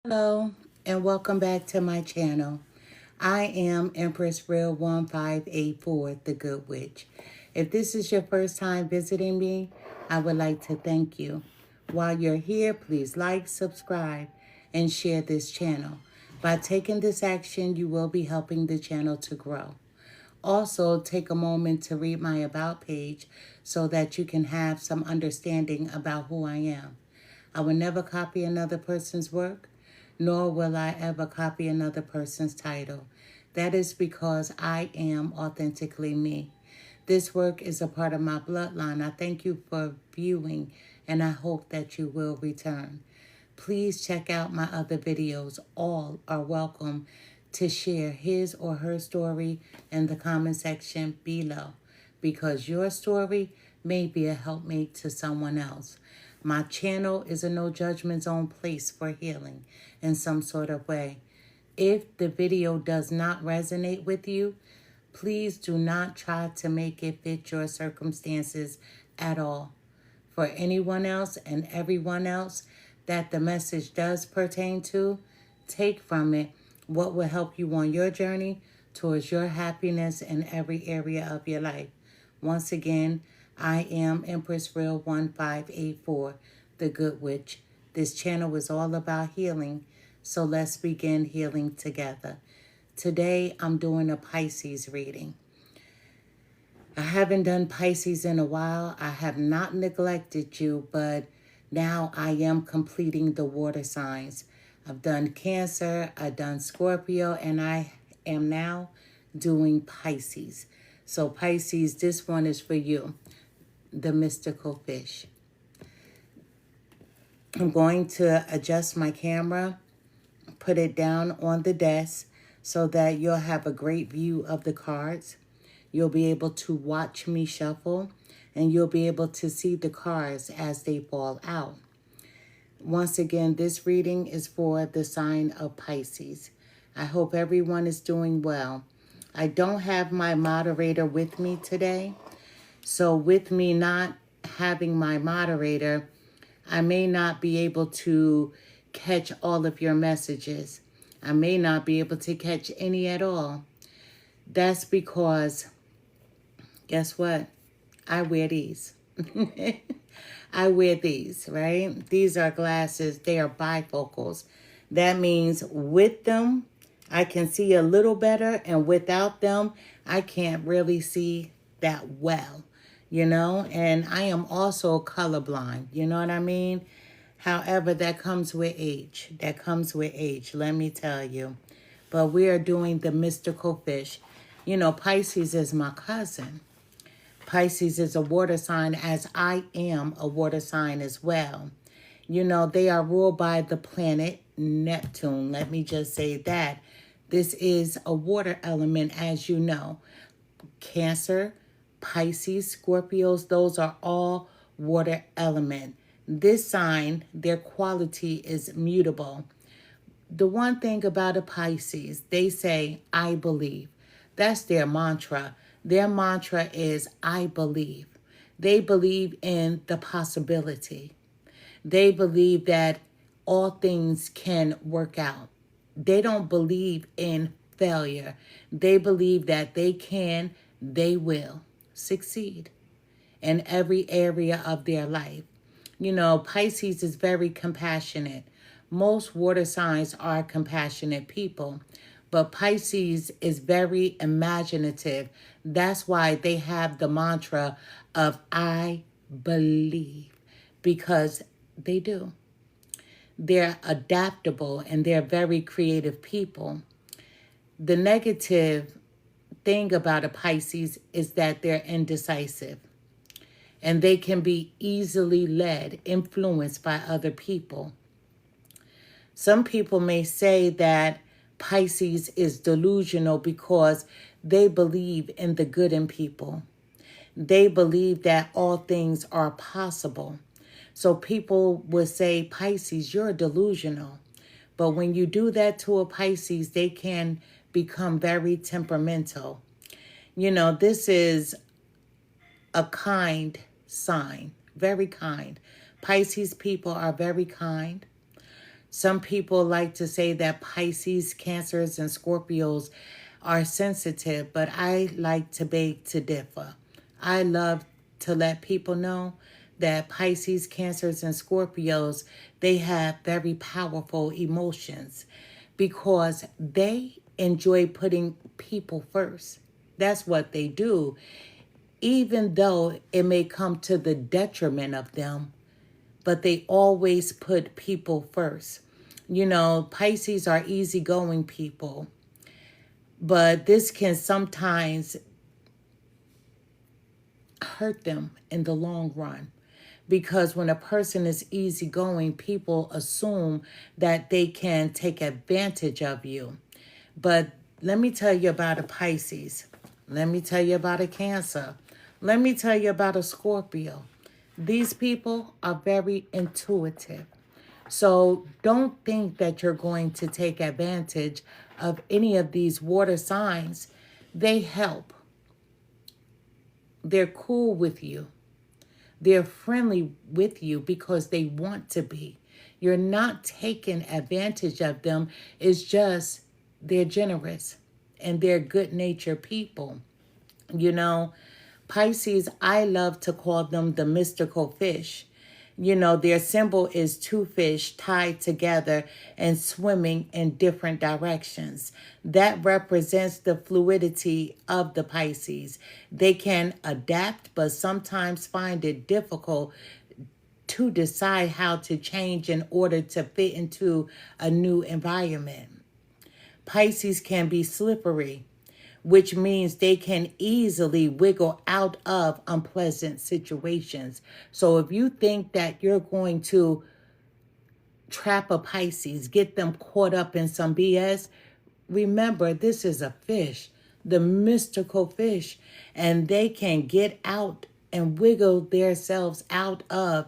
Hello and welcome back to my channel. I am Empress Real 1584, the Good Witch. If this is your first time visiting me, I would like to thank you. While you're here, please like, subscribe, and share this channel. By taking this action, you will be helping the channel to grow. Also, take a moment to read my About page so that you can have some understanding about who I am. I will never copy another person's work, nor will I ever copy another person's title. That is because I am authentically me. This work is a part of my bloodline. I thank you for viewing, and I hope that you will return. Please check out my other videos. All are welcome to share his or her story in the comment section below, because your story may be a helpmate to someone else. My channel is a no judgment zone place for healing in some sort of way. If the video does not resonate with you, please do not try to make it fit your circumstances at all. For anyone else and everyone else that the message does pertain to, take from it what will help you on your journey towards your happiness in every area of your life. Once again, I am Empress Real 1584, the Good Witch. This channel is all about healing, so let's begin healing together. Today, I'm doing a Pisces reading. I haven't done Pisces in a while. I have not neglected you, but now I am completing the water signs. I've done Cancer, I've done Scorpio, and I am now doing Pisces. So Pisces, this one is for you, the mystical fish. I'm going to adjust my camera, put it down on the desk so that you'll have a great view of the cards. You'll be able to watch me shuffle, and you'll be able to see the cards as they fall out. Once again, this reading is for the sign of Pisces. I hope everyone is doing well. I don't have my moderator with me today, so with me not having my moderator, I may not be able to catch all of your messages. I may not be able to catch any at all. That's because, guess what? I wear these. I wear these, right? These are glasses. They are bifocals. That means with them, I can see a little better, and without them, I can't really see that well, and I am also colorblind, you know what I mean? However, that comes with age. That comes with age, let me tell you. But we are doing the mystical fish. Pisces is my cousin. Pisces is a water sign, as I am a water sign as well. They are ruled by the planet Neptune. Let me just say that. This is a water element, as you know. Cancer, Pisces, Scorpios, those are all water element. This sign, their quality is mutable. The one thing about a Pisces, they say, I believe. That's their mantra. Their mantra is, I believe. They believe in the possibility. They believe that all things can work out. They don't believe in failure. They believe that they will succeed in every area of their life. Pisces is very compassionate. Most water signs are compassionate people, but Pisces is very imaginative. That's why they have the mantra of I believe, because they do. They're adaptable and they're very creative people. The negative thing about a Pisces is that they're indecisive, and they can be easily led, influenced by other people. Some people may say that Pisces is delusional because they believe in the good in people. They believe that all things are possible. So people would say, Pisces, you're delusional. But when you do that to a Pisces, they can become very temperamental. This is a kind sign, very kind. Pisces people are very kind. Some people like to say that Pisces, Cancers, and Scorpios are sensitive, but I like to beg to differ. I love to let people know that Pisces, Cancers, and Scorpios, they have very powerful emotions because they enjoy putting people first. That's what they do. Even though it may come to the detriment of them, but they always put people first. You know, Pisces are easygoing people, but this can sometimes hurt them in the long run. Because when a person is easygoing, people assume that they can take advantage of you. But let me tell you about a Pisces. Let me tell you about a Cancer. Let me tell you about a Scorpio. These people are very intuitive. So don't think that you're going to take advantage of any of these water signs. They help. They're cool with you. They're friendly with you because they want to be. You're not taking advantage of them. It's just they're generous and they're good-natured people. You know, Pisces, I love to call them the mystical fish. You know, their symbol is two fish tied together and swimming in different directions. That represents the fluidity of the Pisces. They can adapt, but sometimes find it difficult to decide how to change in order to fit into a new environment. Pisces can be slippery, which means they can easily wiggle out of unpleasant situations. So if you think that you're going to trap a Pisces, get them caught up in some BS, remember this is a fish, the mystical fish, and they can get out and wiggle themselves out of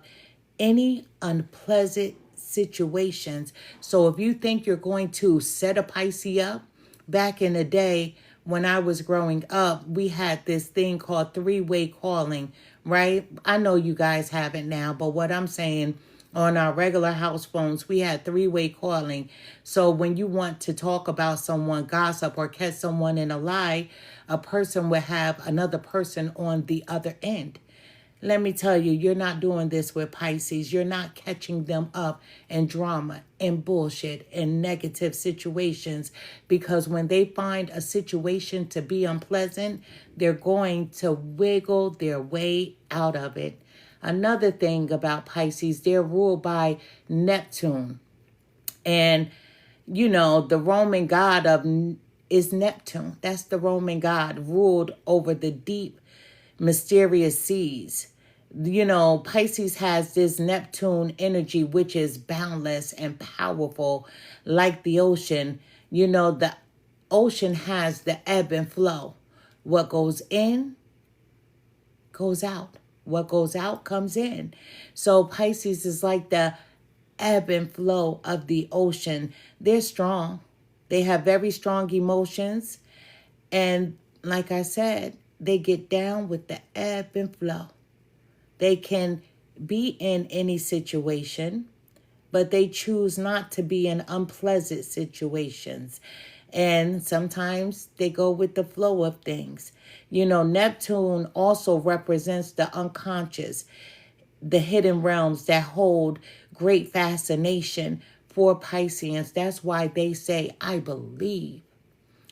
any unpleasant situations. So if you think you're going to set a Pisces up, back in the day when I was growing up, we had this thing called three-way calling, right? I know you guys have it now, but what I'm saying, on our regular house phones, we had three-way calling. So when you want to talk about someone, gossip, or catch someone in a lie, a person would have another person on the other end. Let me tell you, you're not doing this with Pisces. You're not catching them up in drama, in bullshit, in negative situations. Because when they find a situation to be unpleasant, they're going to wiggle their way out of it. Another thing about Pisces, they're ruled by Neptune. And, you know, the Roman god is Neptune. That's the Roman god, ruled over the deep, mysterious seas. You know, Pisces has this Neptune energy, which is boundless and powerful, like the ocean. You know, the ocean has the ebb and flow. What goes in, goes out. What goes out, comes in. So Pisces is like the ebb and flow of the ocean. They're strong. They have very strong emotions. And like I said, they get down with the ebb and flow. They can be in any situation, but they choose not to be in unpleasant situations. And sometimes they go with the flow of things. You know, Neptune also represents the unconscious, the hidden realms that hold great fascination for Pisceans. That's why they say, I believe.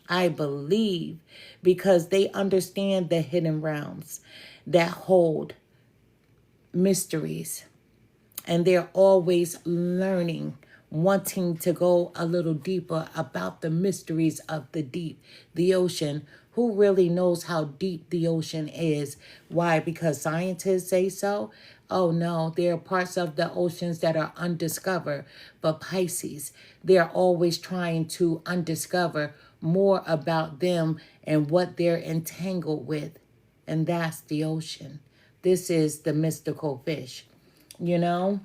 I believe, because they understand the hidden realms that hold mysteries, and they're always learning, wanting to go a little deeper about the mysteries of the deep, the ocean. Who really knows how deep the ocean is? Why? Because scientists say so? Oh no, there are parts of the oceans that are undiscovered. But Pisces, they're always trying to undiscover more about them and what they're entangled with. And that's the ocean. This is the mystical fish. You know,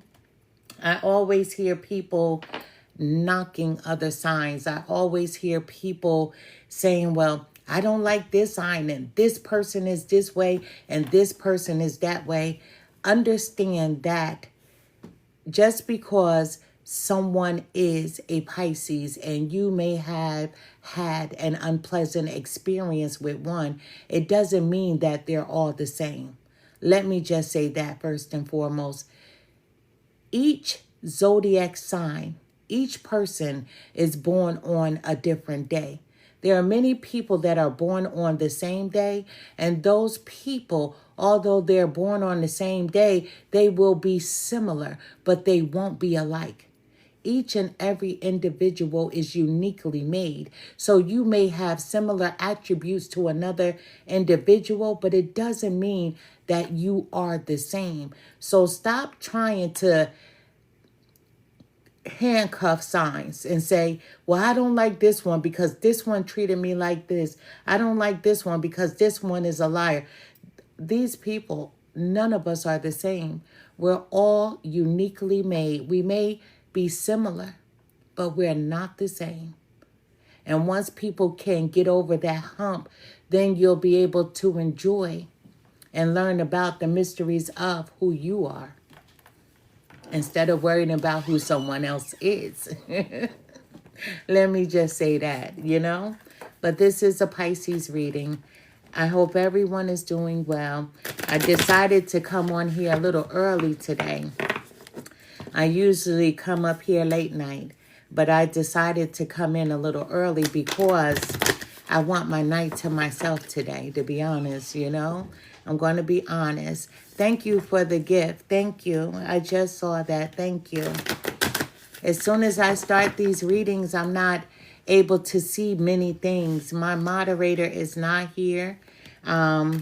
I always hear people knocking other signs. I always hear people saying, well, I don't like this sign, and this person is this way, and this person is that way. Understand that just because someone is a Pisces and you may have had an unpleasant experience with one, it doesn't mean that they're all the same. Let me just say that first and foremost. Each zodiac sign, each person is born on a different day. There are many people that are born on the same day, and those people, although they're born on the same day, they will be similar, but they won't be alike. Each and every individual is uniquely made. So you may have similar attributes to another individual, but it doesn't mean that you are the same. So stop trying to handcuff signs and say, well, I don't like this one because this one treated me like this. I don't like this one because this one is a liar. These people, none of us are the same. We're all uniquely made. We may be similar, but we're not the same. And once people can get over that hump, then you'll be able to enjoy and learn about the mysteries of who you are instead of worrying about who someone else is. Let me just say that, you know. But this is a Pisces reading. I hope everyone is doing well. I decided to come on here a little early today. I usually come up here late night, but I decided to come in a little early because I want my night to myself today, to be honest, you know. I'm going to be honest. Thank you for the gift. Thank you. I just saw that. Thank you. As soon as I start these readings, I'm not able to see many things. My moderator is not here. And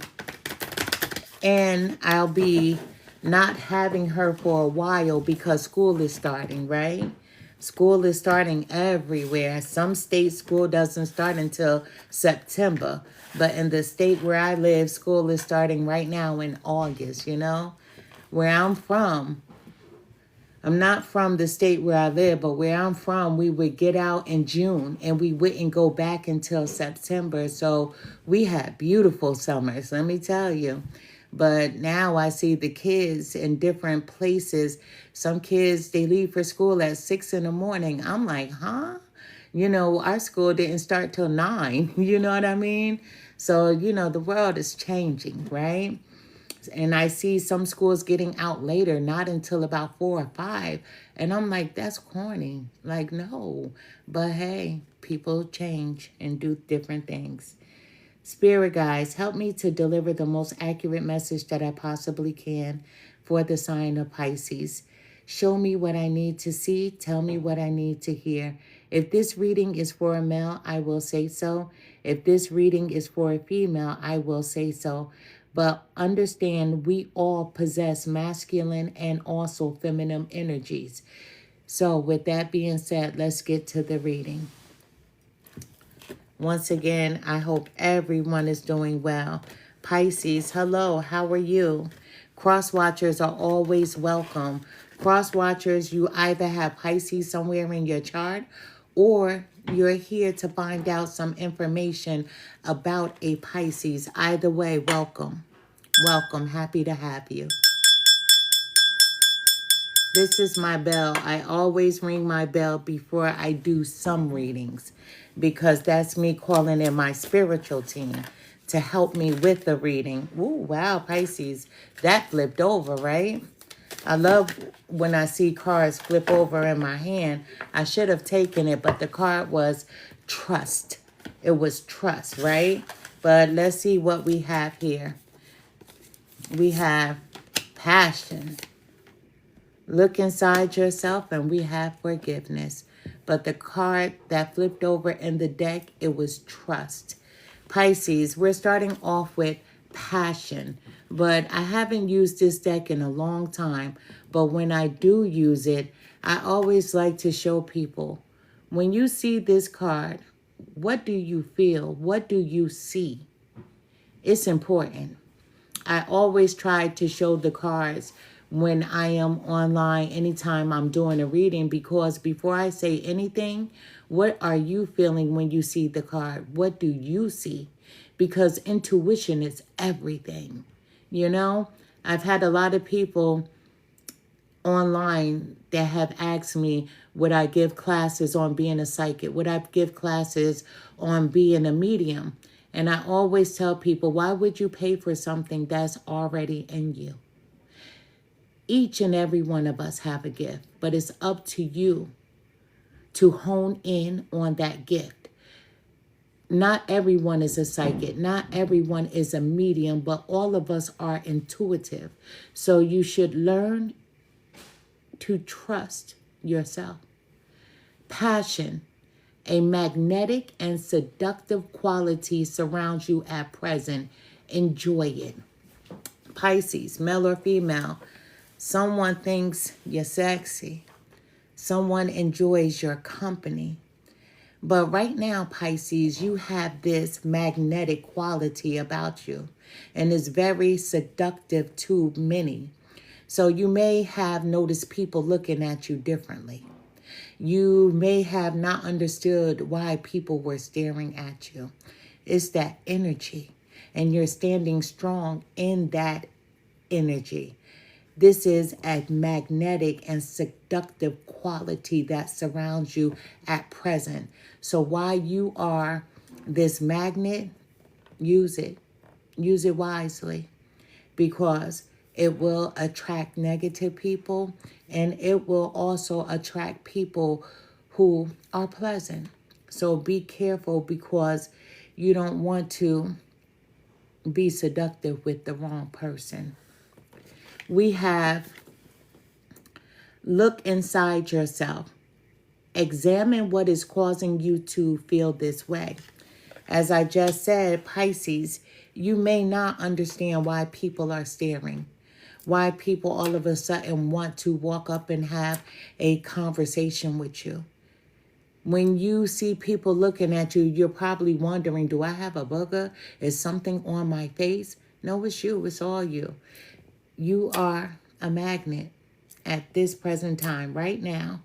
I'll be not having her for a while because school is starting, right? School is starting everywhere. Some states school doesn't start until September. But in the state where I live, school is starting right now in August, you know? Where I'm from, I'm not from the state where I live, but where I'm from, we would get out in June and we wouldn't go back until September. So we had beautiful summers, let me tell you. But now I see the kids in different places. Some kids, they leave for school at 6 in the morning. I'm like, huh? You know, our school didn't start till 9. You know what I mean? So, you know, the world is changing, right? And I see some schools getting out later, not until about 4 or 5. And I'm like, that's corny. Like, no. But hey, people change and do different things. Spirit guides, help me to deliver the most accurate message that I possibly can for the sign of Pisces. Show me what I need to see. Tell me what I need to hear. If this reading is for a male, I will say so. If this reading is for a female, I will say so. But understand, we all possess masculine and also feminine energies. So with that being said, let's get to the reading. Once again, I hope everyone is doing well. Pisces, hello, how are you? Cross watchers are always welcome. Cross watchers, you either have Pisces somewhere in your chart or you're here to find out some information about a Pisces. Either way, welcome. Welcome. Happy to have you. This is my bell. I always ring my bell before I do some readings because that's me calling in my spiritual team to help me with the reading. Ooh, wow, Pisces. That flipped over, right? I love when I see cards flip over in my hand. I should have taken it, but the card was trust. It was trust, right? But let's see what we have here. We have passion. Look inside yourself, and we have forgiveness. But the card that flipped over in the deck, it was trust. Pisces, we're starting off with passion. But I haven't used this deck in a long time. But when I do use it, I always like to show people, when you see this card, what do you feel? What do you see? It's important. I always try to show the cards when I am online, anytime I'm doing a reading, because before I say anything, what are you feeling when you see the card? What do you see? Because intuition is everything. You know, I've had a lot of people online that have asked me, would I give classes on being a psychic? Would I give classes on being a medium? And I always tell people, why would you pay for something that's already in you? Each and every one of us have a gift, but it's up to you to hone in on that gift. Not everyone is a psychic. Not everyone is a medium, but all of us are intuitive. So you should learn to trust yourself. Passion, a magnetic and seductive quality surrounds you at present. Enjoy it. Pisces, male or female, someone thinks you're sexy. Someone enjoys your company. But right now, Pisces, you have this magnetic quality about you, and it's very seductive to many. So you may have noticed people looking at you differently. You may have not understood why people were staring at you. It's that energy, and you're standing strong in that energy. This is a magnetic and seductive quality that surrounds you at present. So while you are this magnet, use it. Use it wisely, because it will attract negative people, and it will also attract people who are pleasant. So be careful, because you don't want to be seductive with the wrong person. We have look inside yourself. Examine what is causing you to feel this way. As I just said, Pisces, you may not understand why people are staring, why people all of a sudden want to walk up and have a conversation with you. When you see people looking at you, you're probably wondering, do I have a booger? Is something on my face? No, it's you. It's all you. You are a magnet at this present time, right now,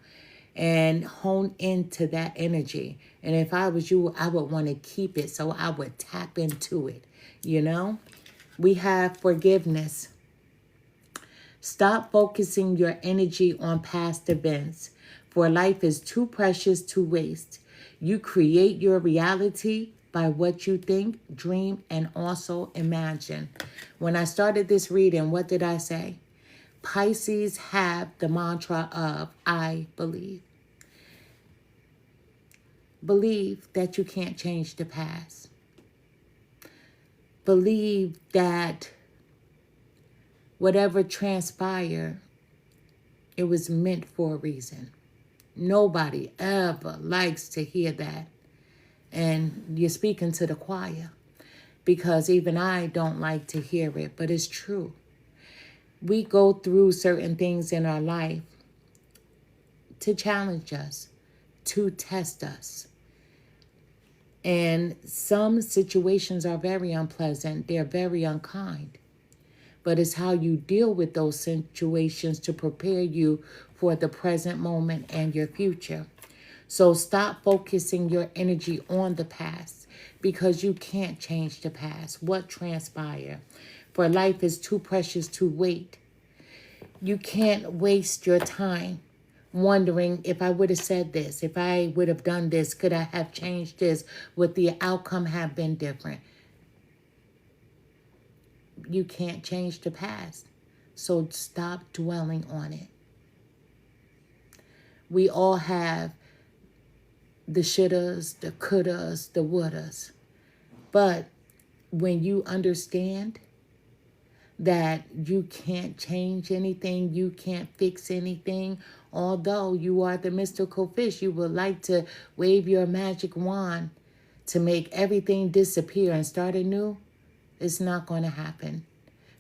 and hone into that energy. And if I was you, I would want to keep it, so I would tap into it, you know? We have forgiveness. Stop focusing your energy on past events, for life is too precious to waste. You create your reality by what you think, dream, and also imagine. When I started this reading, what did I say? Pisces have the mantra of, I believe. Believe that you can't change the past. Believe that whatever transpired, it was meant for a reason. Nobody ever likes to hear that. And you're speaking to the choir, because even I don't like to hear it, but it's true. We go through certain things in our life to challenge us, to test us. And some situations are very unpleasant. They're very unkind. But it's how you deal with those situations to prepare you for the present moment and your future. So stop focusing your energy on the past, because you can't change the past. What transpired? For life is too precious to wait. You can't waste your time wondering, if I would have said this, if I would have done this, could I have changed this? Would the outcome have been different? You can't change the past. So stop dwelling on it. We all have the shouldas, the couldas, the wouldas. But when you understand that you can't change anything, you can't fix anything, although you are the mystical fish, you would like to wave your magic wand to make everything disappear and start anew, it's not going to happen.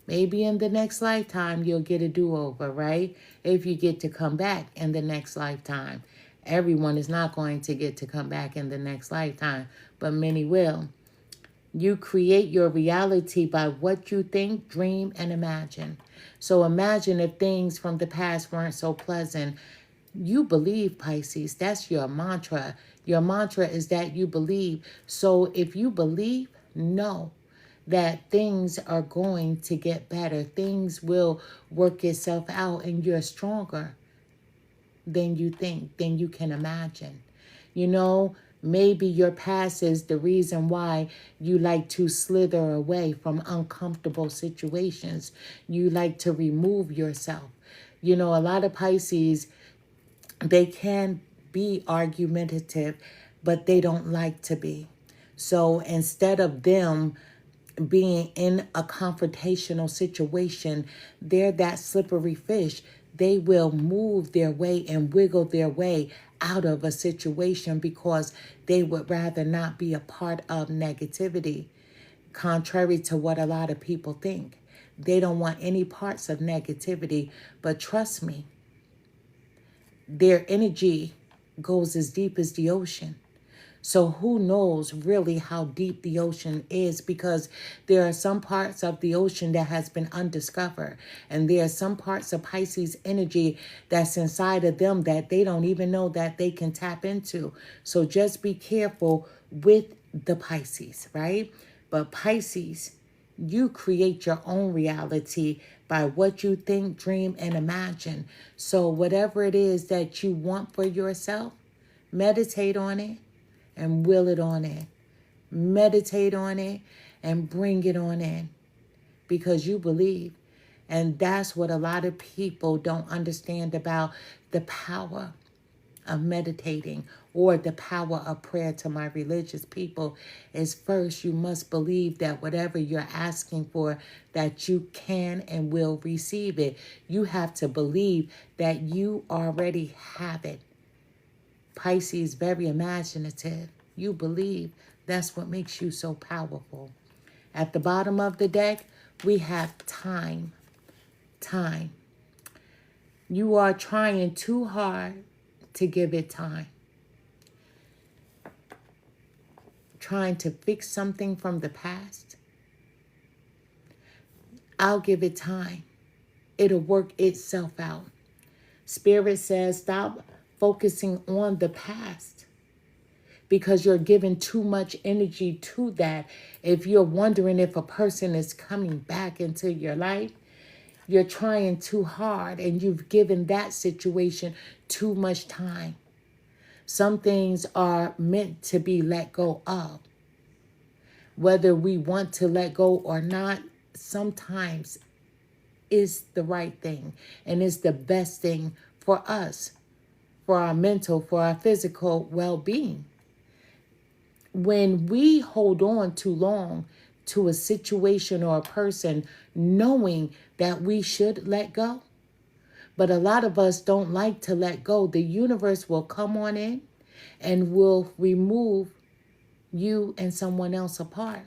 Maybe in the next lifetime, you'll get a do-over, right? If you get to come back in the next lifetime. Everyone is not going to get to come back in the next lifetime, but many will. You create your reality by what you think, dream, and imagine. So imagine if things from the past weren't so pleasant. You believe, Pisces. That's your mantra. Your mantra is that you believe. So if you believe, know that things are going to get better. Things will work itself out, and you're stronger than you think, than you can imagine. You know, maybe your past is the reason why you like to slither away from uncomfortable situations. You like to remove yourself. You know, a lot of Pisces, they can be argumentative, but they don't like to be. So instead of them being in a confrontational situation, they're that slippery fish. They will move their way and wiggle their way out of a situation because they would rather not be a part of negativity, contrary to what a lot of people think. They don't want any parts of negativity, but trust me, their energy goes as deep as the ocean. So who knows really how deep the ocean is, because there are some parts of the ocean that has been undiscovered. And there are some parts of Pisces energy that's inside of them that they don't even know that they can tap into. So just be careful with the Pisces, right? But Pisces, you create your own reality by what you think, dream, and imagine. So whatever it is that you want for yourself, meditate on it and will it on in. Meditate on it and bring it on in because you believe. And that's what a lot of people don't understand about the power of meditating or the power of prayer. To my religious people, is first you must believe that whatever you're asking for, that you can and will receive it. You have to believe that you already have it. Pisces, very imaginative. You believe. That's what makes you so powerful. At the bottom of the deck, we have time. Time. You are trying too hard to give it time. Trying to fix something from the past. I'll give it time. It'll work itself out. Spirit says stop focusing on the past because you're giving too much energy to that. If you're wondering if a person is coming back into your life, you're trying too hard and you've given that situation too much time. Some things are meant to be let go of. Whether we want to let go or not, sometimes is the right thing and is the best thing for us, for our mental, for our physical well-being. When we hold on too long to a situation or a person, knowing that we should let go, but a lot of us don't like to let go, the universe will come on in and will remove you and someone else apart.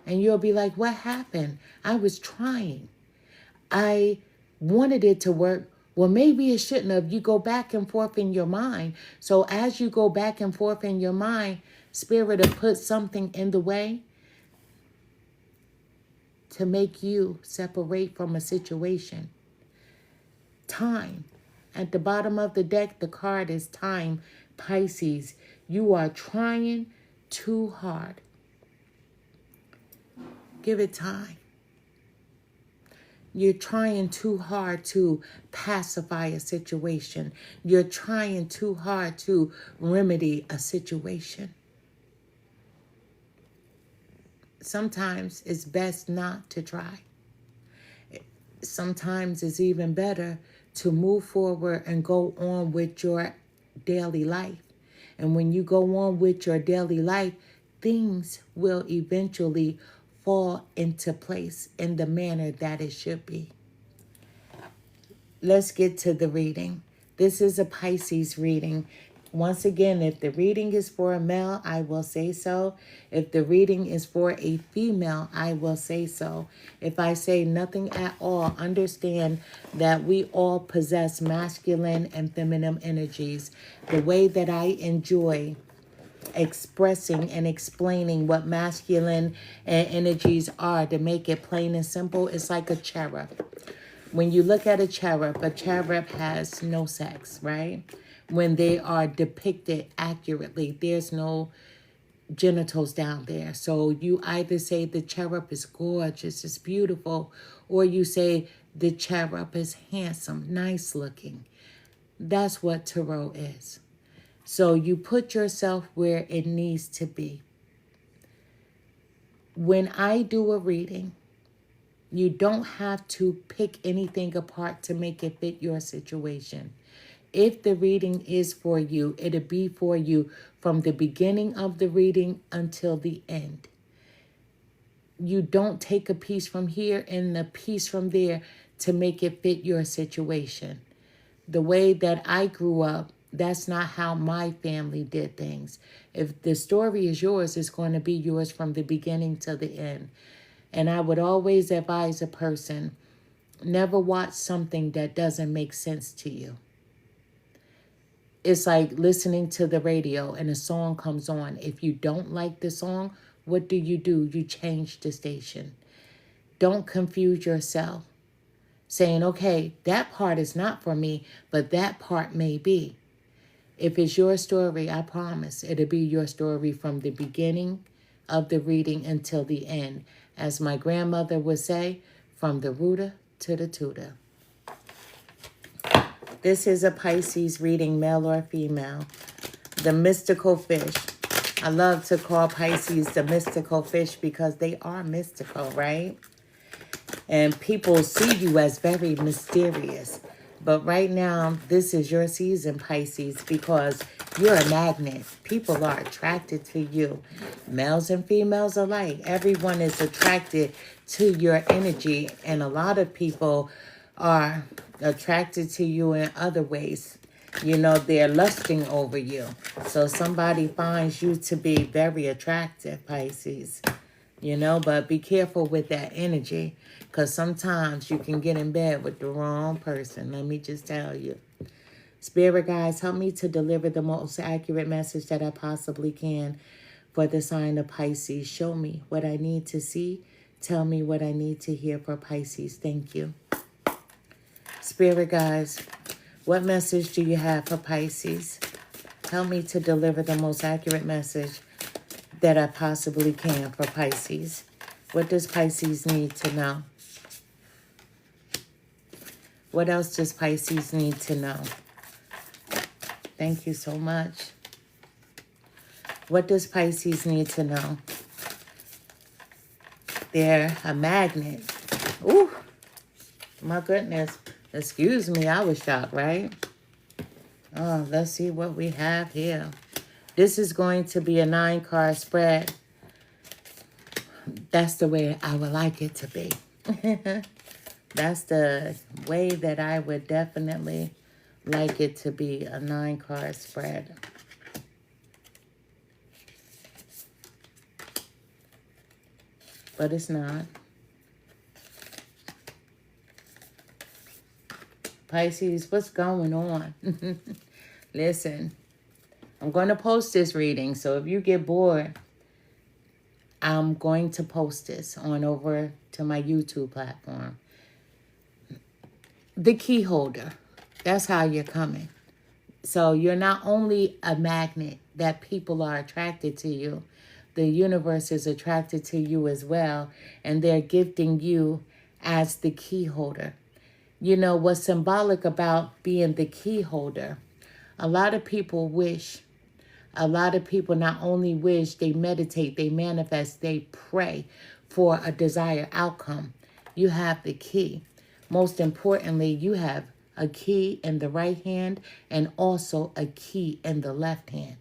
And you'll be like, what happened? I was trying. I wanted it to work. Well, maybe it shouldn't have. You go back and forth in your mind. So as you go back and forth in your mind, Spirit will put something in the way to make you separate from a situation. Time. At the bottom of the deck, the card is time. Pisces, you are trying too hard. Give it time. You're trying too hard to pacify a situation. You're trying too hard to remedy a situation. Sometimes it's best not to try. Sometimes it's even better to move forward and go on with your daily life. And when you go on with your daily life, things will eventually fall into place in the manner that it should be. Let's get to the reading. This is a Pisces reading. Once again, if the reading is for a male, I will say so. If the reading is for a female, I will say so. If I say nothing at all, understand that we all possess masculine and feminine energies. The way that I enjoy expressing and explaining what masculine energies are, to make it plain and simple, it's like a cherub. When you look at a cherub has no sex, right? When they are depicted accurately, there's no genitals down there. So you either say the cherub is gorgeous, it's beautiful, or you say the cherub is handsome, nice looking. That's what tarot is. So you put yourself where it needs to be. When I do a reading, you don't have to pick anything apart to make it fit your situation. If the reading is for you, it'll be for you from the beginning of the reading until the end. You don't take a piece from here and a piece from there to make it fit your situation. The way that I grew up, that's not how my family did things. If the story is yours, it's going to be yours from the beginning to the end. And I would always advise a person, never watch something that doesn't make sense to you. It's like listening to the radio and a song comes on. If you don't like the song, what do? You change the station. Don't confuse yourself, saying, okay, that part is not for me, but that part may be. If it's your story, I promise it'll be your story from the beginning of the reading until the end. As my grandmother would say, from the rooter to the tutor. This is a Pisces reading, male or female. The mystical fish. I love to call Pisces the mystical fish because they are mystical, right? And people see you as very mysterious. But right now, this is your season, Pisces, because you're a magnet. People are attracted to you. Males and females alike. Everyone is attracted to your energy. And a lot of people are attracted to you in other ways. You know, they're lusting over you. So somebody finds you to be very attractive, Pisces. You know, but be careful with that energy. Because sometimes you can get in bed with the wrong person. Let me just tell you. Spirit guides, help me to deliver the most accurate message that I possibly can for the sign of Pisces. Show me what I need to see. Tell me what I need to hear for Pisces. Thank you. Spirit guides, what message do you have for Pisces? Help me to deliver the most accurate message that I possibly can for Pisces. What does Pisces need to know? What else does Pisces need to know? Thank you so much. What does Pisces need to know? They're a magnet. Ooh, my goodness. Excuse me, I was shocked, right? Oh, let's see what we have here. This is going to be a 9-card spread. That's the way I would like it to be. That's the way that I would definitely like it to be, a 9-card spread. But it's not. Pisces, what's going on? Listen, I'm going to post this reading. So if you get bored, I'm going to post this on over to my YouTube platform. The key holder. That's how you're coming. So you're not only a magnet that people are attracted to you. The universe is attracted to you as well. And they're gifting you as the key holder. You know, what's symbolic about being the key holder? A lot of people wish. A lot of people not only wish, they meditate, they manifest, they pray for a desired outcome. You have the key. Most importantly, you have a key in the right hand and also a key in the left hand.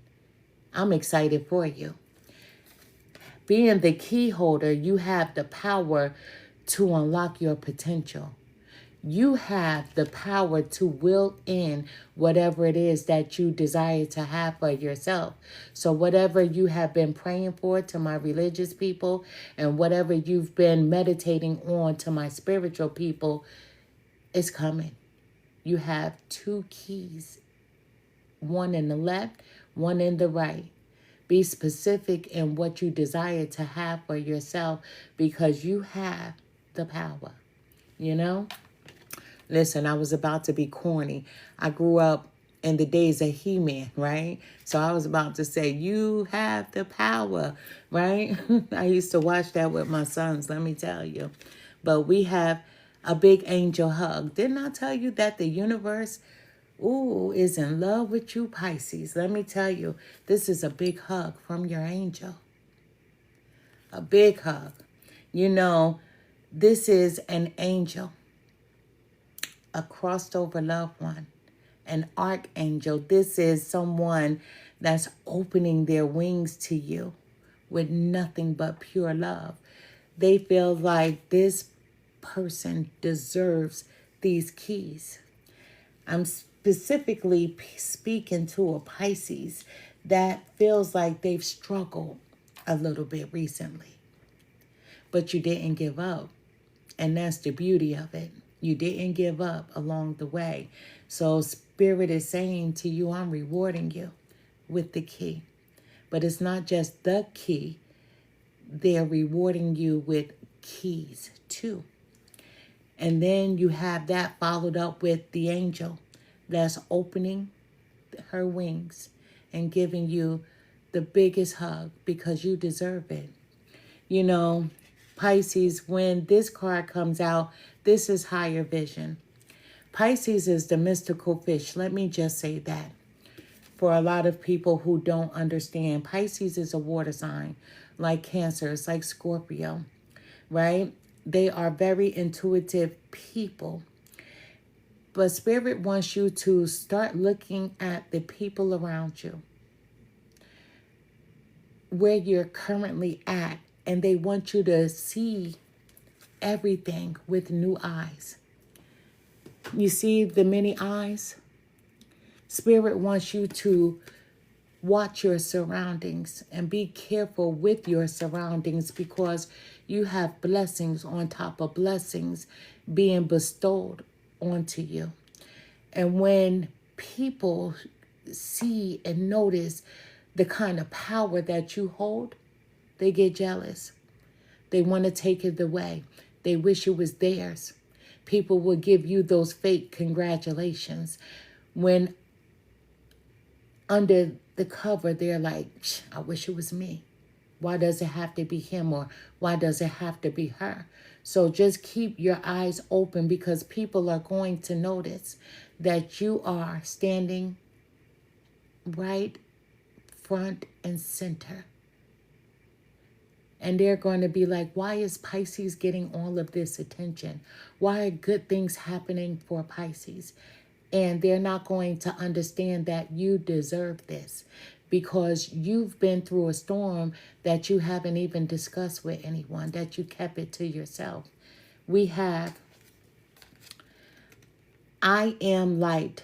I'm excited for you. Being the key holder, you have the power to unlock your potential. You have the power to will in whatever it is that you desire to have for yourself. So whatever you have been praying for, to my religious people, and whatever you've been meditating on, to my spiritual people, is coming. You have 2 keys, one in the left, one in the right. Be specific in what you desire to have for yourself, because you have the power, you know? Listen, I was about to be corny. I grew up in the days of He-Man, right? So I was about to say, you have the power, right? I used to watch that with my sons, let me tell you. But we have a big angel hug. Didn't I tell you that the universe, ooh, is in love with you, Pisces? Let me tell you, this is a big hug from your angel. A big hug. You know, this is an angel, a crossed over loved one, an archangel. This is someone that's opening their wings to you with nothing but pure love. They feel like this person deserves these keys. I'm specifically speaking to a Pisces that feels like they've struggled a little bit recently, but you didn't give up. And that's the beauty of it. You didn't give up along the way. So Spirit is saying to you, I'm rewarding you with the key. But it's not just the key. They're rewarding you with keys too. And then you have that followed up with the angel that's opening her wings and giving you the biggest hug because you deserve it. You know, Pisces, when this card comes out, this is higher vision. Pisces is the mystical fish. Let me just say that. For a lot of people who don't understand, Pisces is a water sign, like Cancer, it's like Scorpio, right? They are very intuitive people. But Spirit wants you to start looking at the people around you, where you're currently at, and they want you to see everything with new eyes. You see the many eyes? Spirit wants you to watch your surroundings and be careful with your surroundings because you have blessings on top of blessings being bestowed onto you. And when people see and notice the kind of power that you hold, they get jealous. They want to take it away. They wish it was theirs. People will give you those fake congratulations when under the cover they're like, I wish it was me. Why does it have to be him, or why does it have to be her? So just keep your eyes open because people are going to notice that you are standing right front and center. And they're going to be like, why is Pisces getting all of this attention? Why are good things happening for Pisces? And they're not going to understand that you deserve this because you've been through a storm that you haven't even discussed with anyone, that you kept it to yourself. We have, I am light.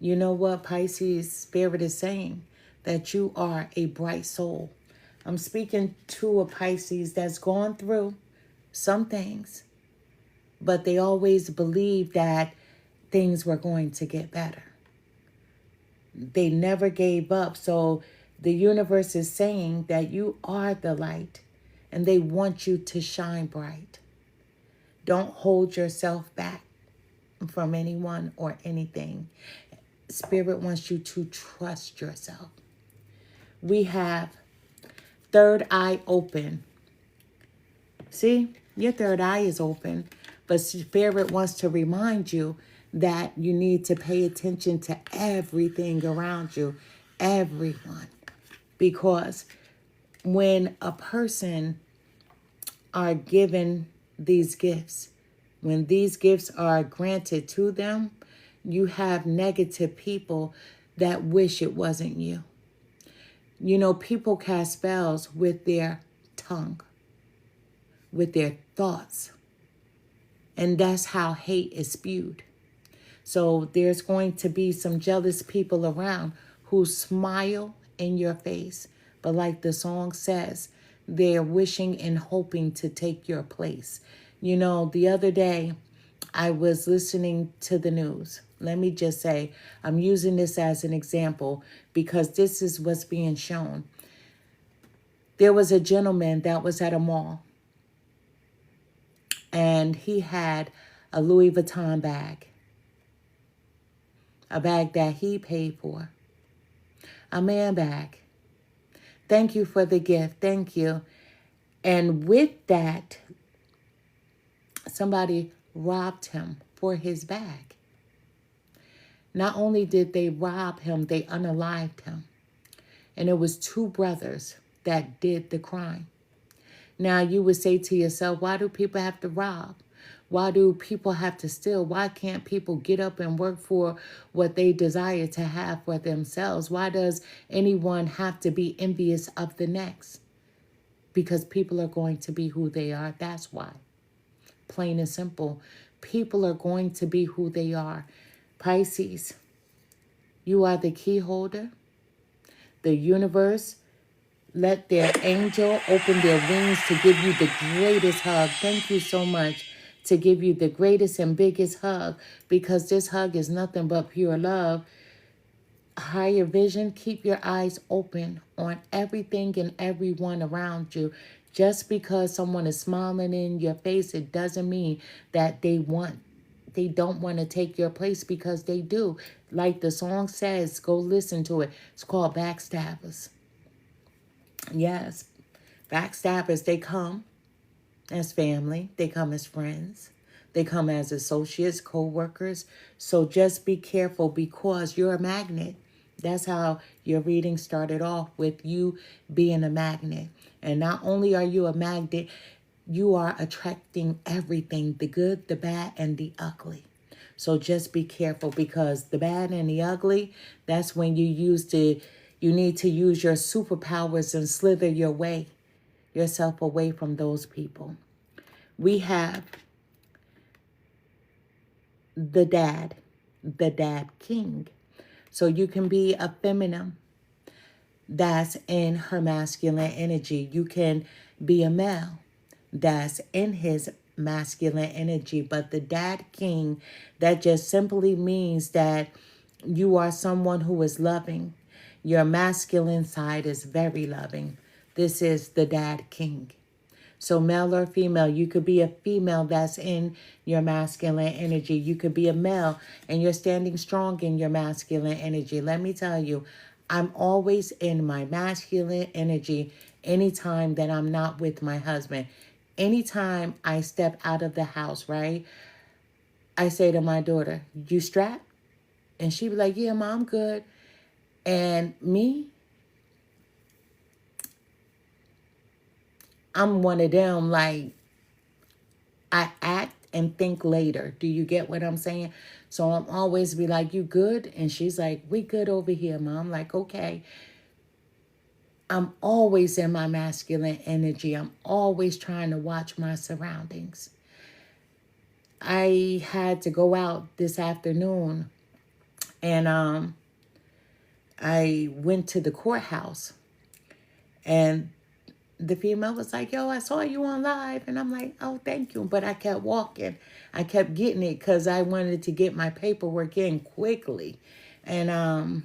You know what Pisces Spirit is saying? That you are a bright soul. I'm speaking to a Pisces that's gone through some things, but they always believed that things were going to get better. They never gave up. So the universe is saying that you are the light and they want you to shine bright. Don't hold yourself back from anyone or anything. Spirit wants you to trust yourself. We have third eye open. See, your third eye is open, but Spirit wants to remind you that you need to pay attention to everything around you, everyone. Because when a person are given these gifts, when these gifts are granted to them, you have negative people that wish it wasn't you. You know, people cast spells with their tongue, with their thoughts. And that's how hate is spewed. So there's going to be some jealous people around who smile in your face. But like the song says, they're wishing and hoping to take your place. You know, the other day I was listening to the news. Let me just say, I'm using this as an example because this is what's being shown. There was a gentleman that was at a mall and he had a Louis Vuitton bag. a bag that he paid for, a man bag. Thank you for the gift. Thank you. And with that, somebody robbed him for his bag. Not only did they rob him, they unalived him. And it was two brothers that did the crime. Now you would say to yourself, why do people have to rob? Why do people have to steal? Why can't people get up and work for what they desire to have for themselves? Why does anyone have to be envious of the next? Because people are going to be who they are. That's why. Plain and simple. People are going to be who they are. Pisces, you are the key holder. The universe, let their angel open their wings to give you the greatest hug. Thank you so much. To give you the greatest and biggest hug, because this hug is nothing but pure love. Higher vision, keep your eyes open on everything and everyone around you. Just because someone is smiling in your face, it doesn't mean that they don't want to take your place, because they do. Like the song says, go listen to it. It's called Backstabbers. Yes, backstabbers, they come as family. They come as friends. They come as associates, co-workers. So just be careful, because you're a magnet. That's how your reading started off, with you being a magnet. And not only are you a magnet, you are attracting everything, the good, the bad, and the ugly. So just be careful, because the bad and the ugly, that's when you need to use your superpowers and slither yourself away from those people. We have the dad king. So you can be a feminine that's in her masculine energy. You can be a male that's in his masculine energy. But the dad king, that just simply means that you are someone who is loving. Your masculine side is very loving. This is the dad king. So male or female, you could be a female that's in your masculine energy. You could be a male and you're standing strong in your masculine energy. Let me tell you, I'm always in my masculine energy anytime that I'm not with my husband. Anytime I step out of the house, right? I say to my daughter, you strapped? And she be like, yeah, Mom, good. And me, I'm one of them, like, I act and think later. Do you get what I'm saying? So I'm always be like, you good? And she's like, we good over here, Mom. I'm like, okay. I'm always in my masculine energy. I'm always trying to watch my surroundings. I had to go out this afternoon, and I went to the courthouse, and the female was like, yo, I saw you on live. And I'm like, oh, thank you. But I kept walking. I kept getting it because I wanted to get my paperwork in quickly. And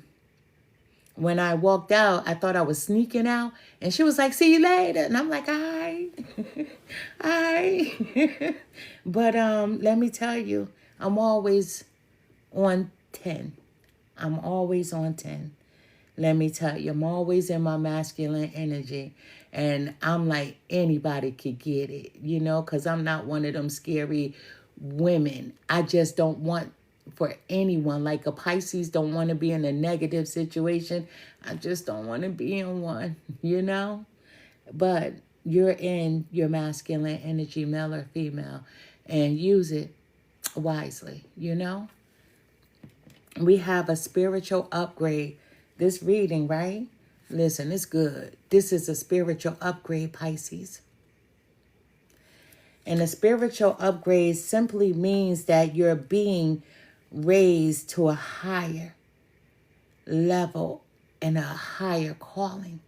when I walked out, I thought I was sneaking out. And she was like, see you later. And I'm like, all right. All right. But let me tell you, I'm always on 10. I'm always on 10. Let me tell you, I'm always in my masculine energy. And I'm like, anybody could get it, you know, because I'm not one of them scary women. I just don't want for anyone, like a Pisces don't want to be in a negative situation. I just don't want to be in one, you know. But you're in your masculine energy, male or female, and use it wisely, you know. We have a spiritual upgrade. This reading, right? Listen, it's good. This is a spiritual upgrade, Pisces. And a spiritual upgrade simply means that you're being raised to a higher level and a higher calling.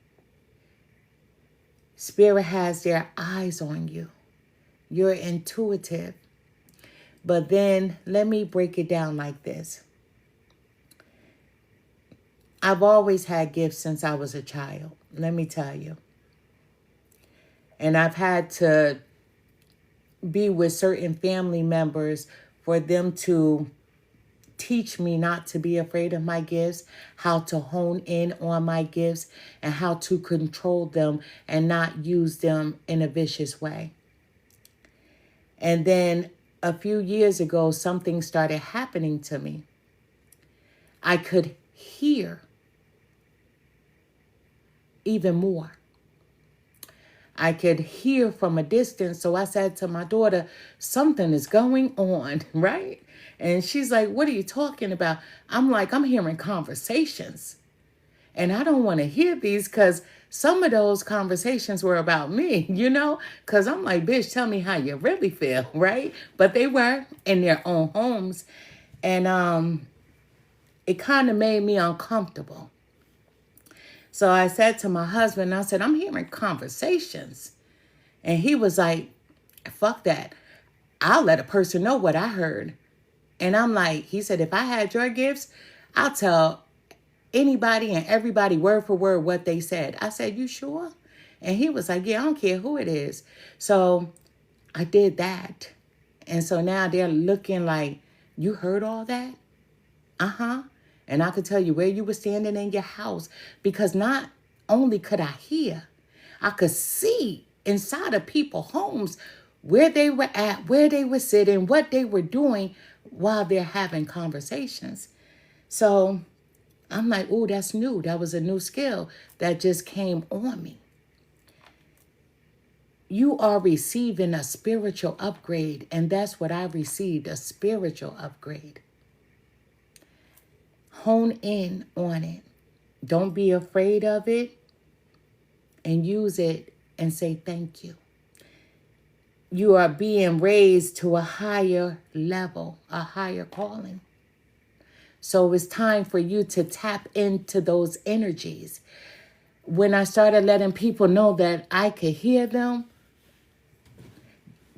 Spirit has their eyes on you. You're intuitive. But then let me break it down like this. I've always had gifts since I was a child, let me tell you. And I've had to be with certain family members for them to teach me not to be afraid of my gifts, how to hone in on my gifts, and how to control them and not use them in a vicious way. And then a few years ago, something started happening to me. I could hear even more. I could hear from a distance. So I said to my daughter, something is going on, right? And she's like, what are you talking about? I'm like, I'm hearing conversations. And I don't want to hear these because some of those conversations were about me, because I'm like, bitch, tell me how you really feel, right? But they were in their own homes. And it kind of made me uncomfortable. So I said to my husband, I said, I'm hearing conversations. And he was like, fuck that. I'll let a person know what I heard. And I'm like, he said, if I had your gifts, I'll tell anybody and everybody word for word what they said. I said, you sure? And he was like, yeah, I don't care who it is. So I did that. And so now they're looking like, you heard all that? Uh-huh. And I could tell you where you were standing in your house, because not only could I hear, I could see inside of people's homes where they were at, where they were sitting, what they were doing while they're having conversations. So I'm like, oh, that's new. That was a new skill that just came on me. You are receiving a spiritual upgrade, and that's what I received, a spiritual upgrade. Hone in on it. Don't be afraid of it, and use it and say thank you. You are being raised to a higher level, a higher calling. So it's time for you to tap into those energies. When I started letting people know that I could hear them,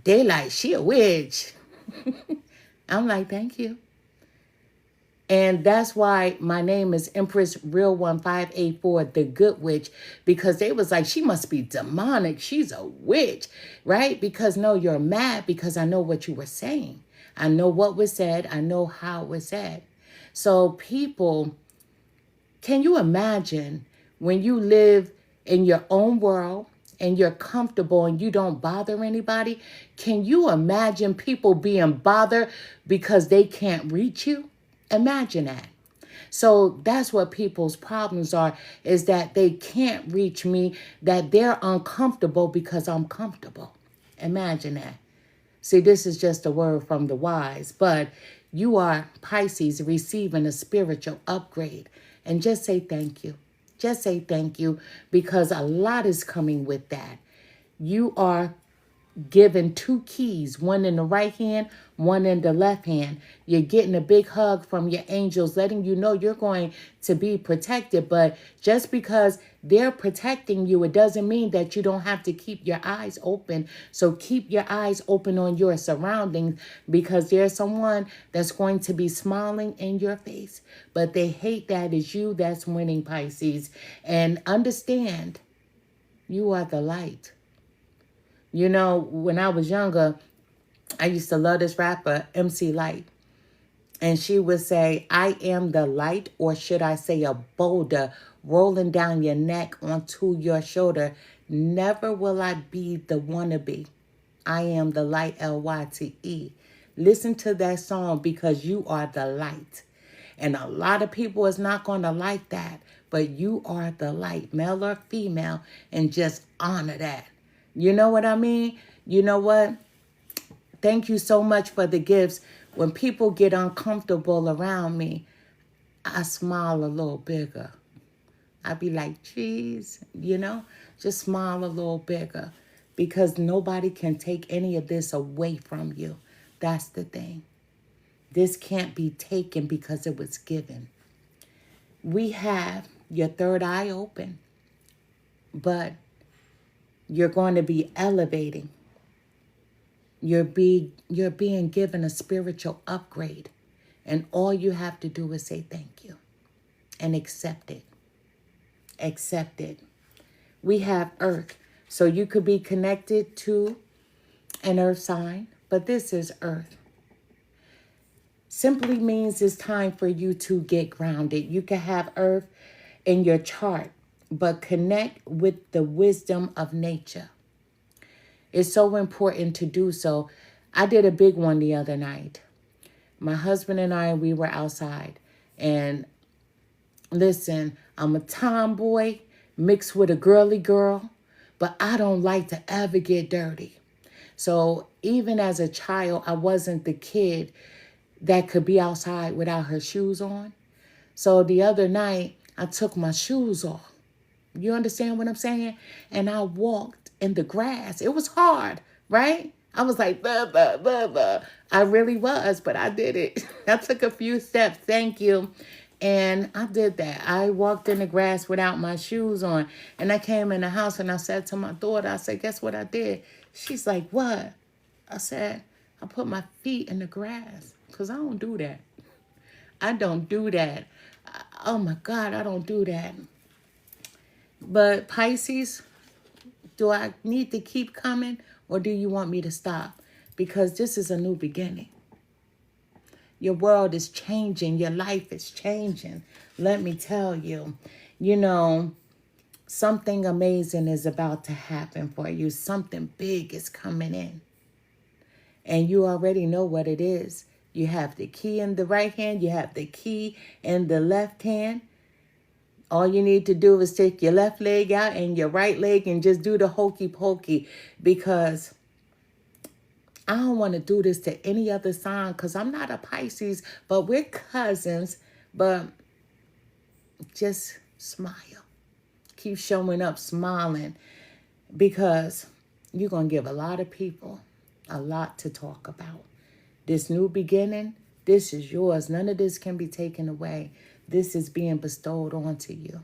they like, she a witch. I'm like, thank you. And that's why my name is Empress Real 1584, the Good Witch, because they was like, she must be demonic. She's a witch, right? Because no, you're mad because I know what you were saying. I know what was said. I know how it was said. So people, can you imagine when you live in your own world and you're comfortable and you don't bother anybody? Can you imagine people being bothered because they can't reach you? Imagine that. So that's what people's problems are, is that they can't reach me, that they're uncomfortable because I'm comfortable. Imagine that. See, this is just a word from the wise, but you are, Pisces, receiving a spiritual upgrade. And just say thank you. Just say thank you, because a lot is coming with that. You are given two keys, one in the right hand, one in the left hand. You're getting a big hug from your angels, letting you know you're going to be protected. But just because they're protecting you, it doesn't mean that you don't have to keep your eyes open. So keep your eyes open on your surroundings, because there's someone that's going to be smiling in your face. But they hate that it's you that's winning, Pisces. And understand, you are the light. You know, when I was younger, I used to love this rapper, MC Light. And she would say, I am the light, or should I say a boulder, rolling down your neck onto your shoulder. Never will I be the wannabe. I am the light, L-Y-T-E. Listen to that song, because you are the light. And a lot of people is not going to like that. But you are the light, male or female, and just honor that. You know what I mean? You know what? Thank you so much for the gifts. When people get uncomfortable around me, I smile a little bigger. I be like, geez, just smile a little bigger, because nobody can take any of this away from you. That's the thing. This can't be taken because it was given. We have your third eye open, but you're going to be elevating. You're being given a spiritual upgrade. And all you have to do is say thank you and accept it. Accept it. We have Earth. So you could be connected to an Earth sign, but this is Earth. simply means it's time for you to get grounded. You can have earth in your chart, but connect with the wisdom of nature. It's so important to do so. I did a big one the other night. My husband and I, we were outside. And listen, I'm a tomboy mixed with a girly girl, but I don't like to ever get dirty. So even as a child, I wasn't the kid that could be outside without her shoes on. So the other night, I took my shoes off. You understand what I'm saying? And I walked in the grass. It was hard, right? I was like, blah, blah, blah, blah. I really was, but I did it. I took a few steps. Thank you. And I did that. I walked in the grass without my shoes on. And I came in the house and I said to my daughter, I said, guess what I did? She's like, what? I said, I put my feet in the grass because I don't do that. I don't do that. Oh my God, I don't do that. But Pisces, do I need to keep coming or do you want me to stop? Because this is a new beginning. Your world is changing. Your life is changing. Let me tell you, something amazing is about to happen for you. Something big is coming in. And you already know what it is. You have the key in the right hand. You have the key in the left hand. All you need to do is take your left leg out and your right leg and just do the hokey pokey, because I don't want to do this to any other sign because I'm not a Pisces, but we're cousins. But just smile. Keep showing up smiling, because you're going to give a lot of people a lot to talk about. This new beginning, this is yours. None of this can be taken away. This is being bestowed onto you.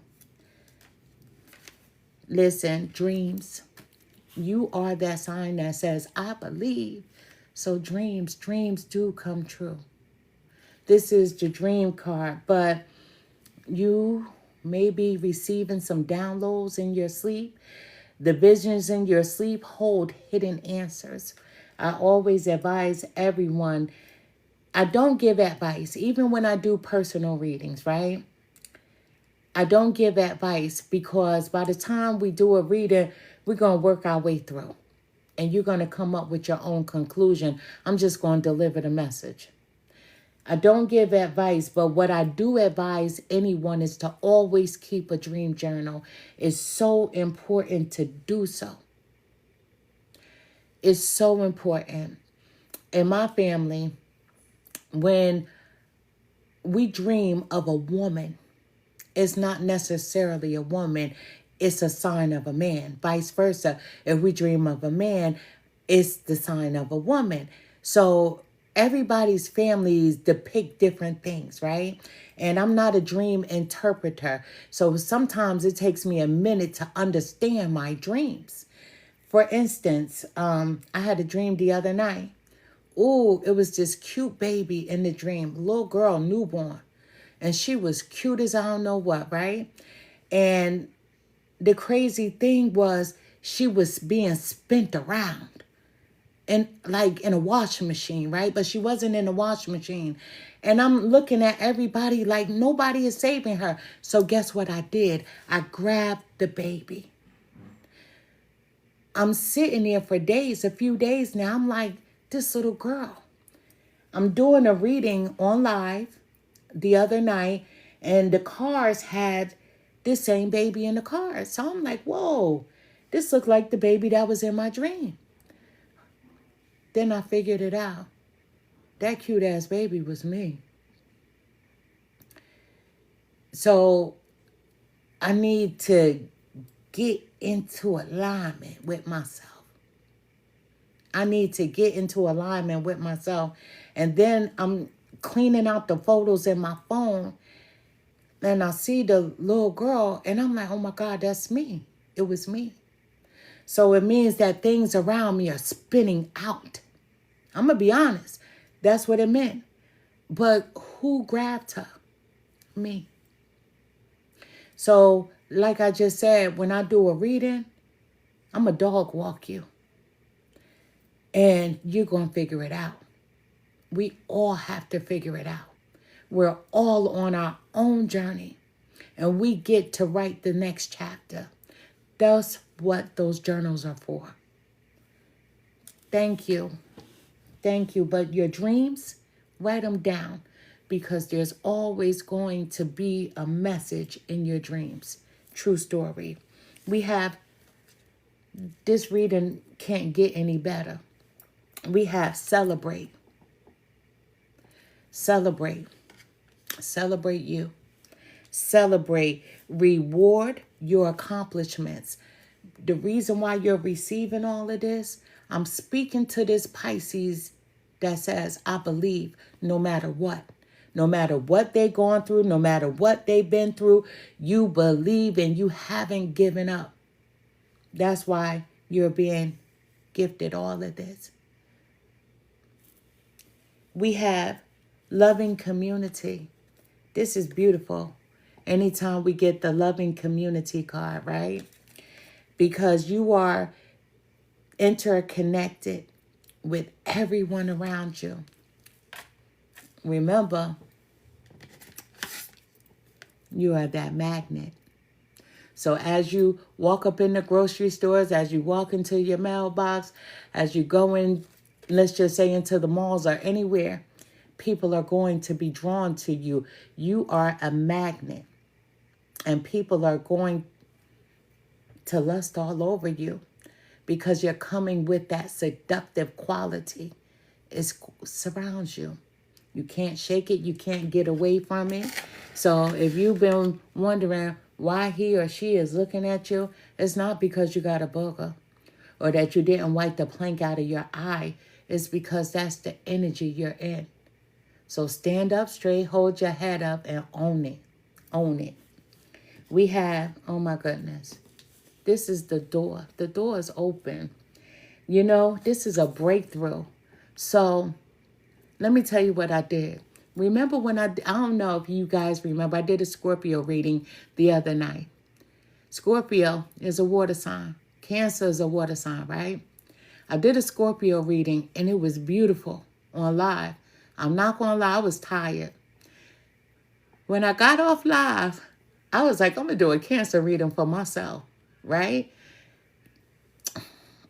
Listen, dreams. You are that sign that says, I believe. So dreams do come true. This is the dream card, but you may be receiving some downloads in your sleep. The visions in your sleep hold hidden answers. I always advise everyone, I don't give advice, even when I do personal readings, right? I don't give advice because by the time we do a reading, we're going to work our way through. And you're going to come up with your own conclusion. I'm just going to deliver the message. I don't give advice, but what I do advise anyone is to always keep a dream journal. It's so important to do so. It's so important. In my family, when we dream of a woman, it's not necessarily a woman, it's a sign of a man. Vice versa. If we dream of a man, it's the sign of a woman. So everybody's families depict different things, right? And I'm not a dream interpreter. So sometimes it takes me a minute to understand my dreams. For instance, I had a dream the other night. Ooh, it was this cute baby in the dream, little girl, newborn. And she was cute as I don't know what, right? And the crazy thing was she was being spent around and like in a washing machine, right? But she wasn't in a washing machine. And I'm looking at everybody like nobody is saving her. So guess what I did? I grabbed the baby. I'm sitting there for days, a few days now. I'm like, this little girl. I'm doing a reading on live the other night, and the cars had this same baby in the cars. So I'm like, whoa, this looked like the baby that was in my dream. Then I figured it out. That cute ass baby was me. So I need to get into alignment with myself. I need to get into alignment with myself. And then I'm cleaning out the photos in my phone. And I see the little girl. And I'm like, oh my God, that's me. It was me. So it means that things around me are spinning out. I'm going to be honest. That's what it meant. But who grabbed her? Me. So like I just said, when I do a reading, I'm a dog walk you. And you're going to figure it out. We all have to figure it out. We're all on our own journey, and we get to write the next chapter. That's what those journals are for. Thank you. Thank you. But your dreams, write them down, because there's always going to be a message in your dreams. True story. We have, this reading can't get any better. We have celebrate. Celebrate. Celebrate you. Celebrate. Reward your accomplishments. The reason why you're receiving all of this, I'm speaking to this Pisces that says, I believe no matter what. No matter what they're going through, no matter what they've been through, you believe and you haven't given up. That's why you're being gifted all of this. We have loving community. This is beautiful. Anytime we get the loving community card, right? Because you are interconnected with everyone around you. Remember, you are that magnet. So as you walk up in the grocery stores, as you walk into your mailbox, as you go in, let's just say into the malls or anywhere, people are going to be drawn to you. You are a magnet. And people are going to lust all over you because you're coming with that seductive quality. It surrounds you. You can't shake it. You can't get away from it. So if you've been wondering why he or she is looking at you, it's not because you got a booger or that you didn't wipe the plank out of your eye. It's because that's the energy you're in. So stand up straight, hold your head up, and own it. Own it. We have, oh my goodness, this is the door. The door is open. You know, this is a breakthrough. So let me tell you what I did. Remember when I don't know if you guys remember, I did a Scorpio reading the other night. Scorpio is a water sign. Cancer is a water sign, right? I did a Scorpio reading and it was beautiful on live. I'm not going to lie, I was tired. When I got off live, I was like, I'm going to do a Cancer reading for myself, right?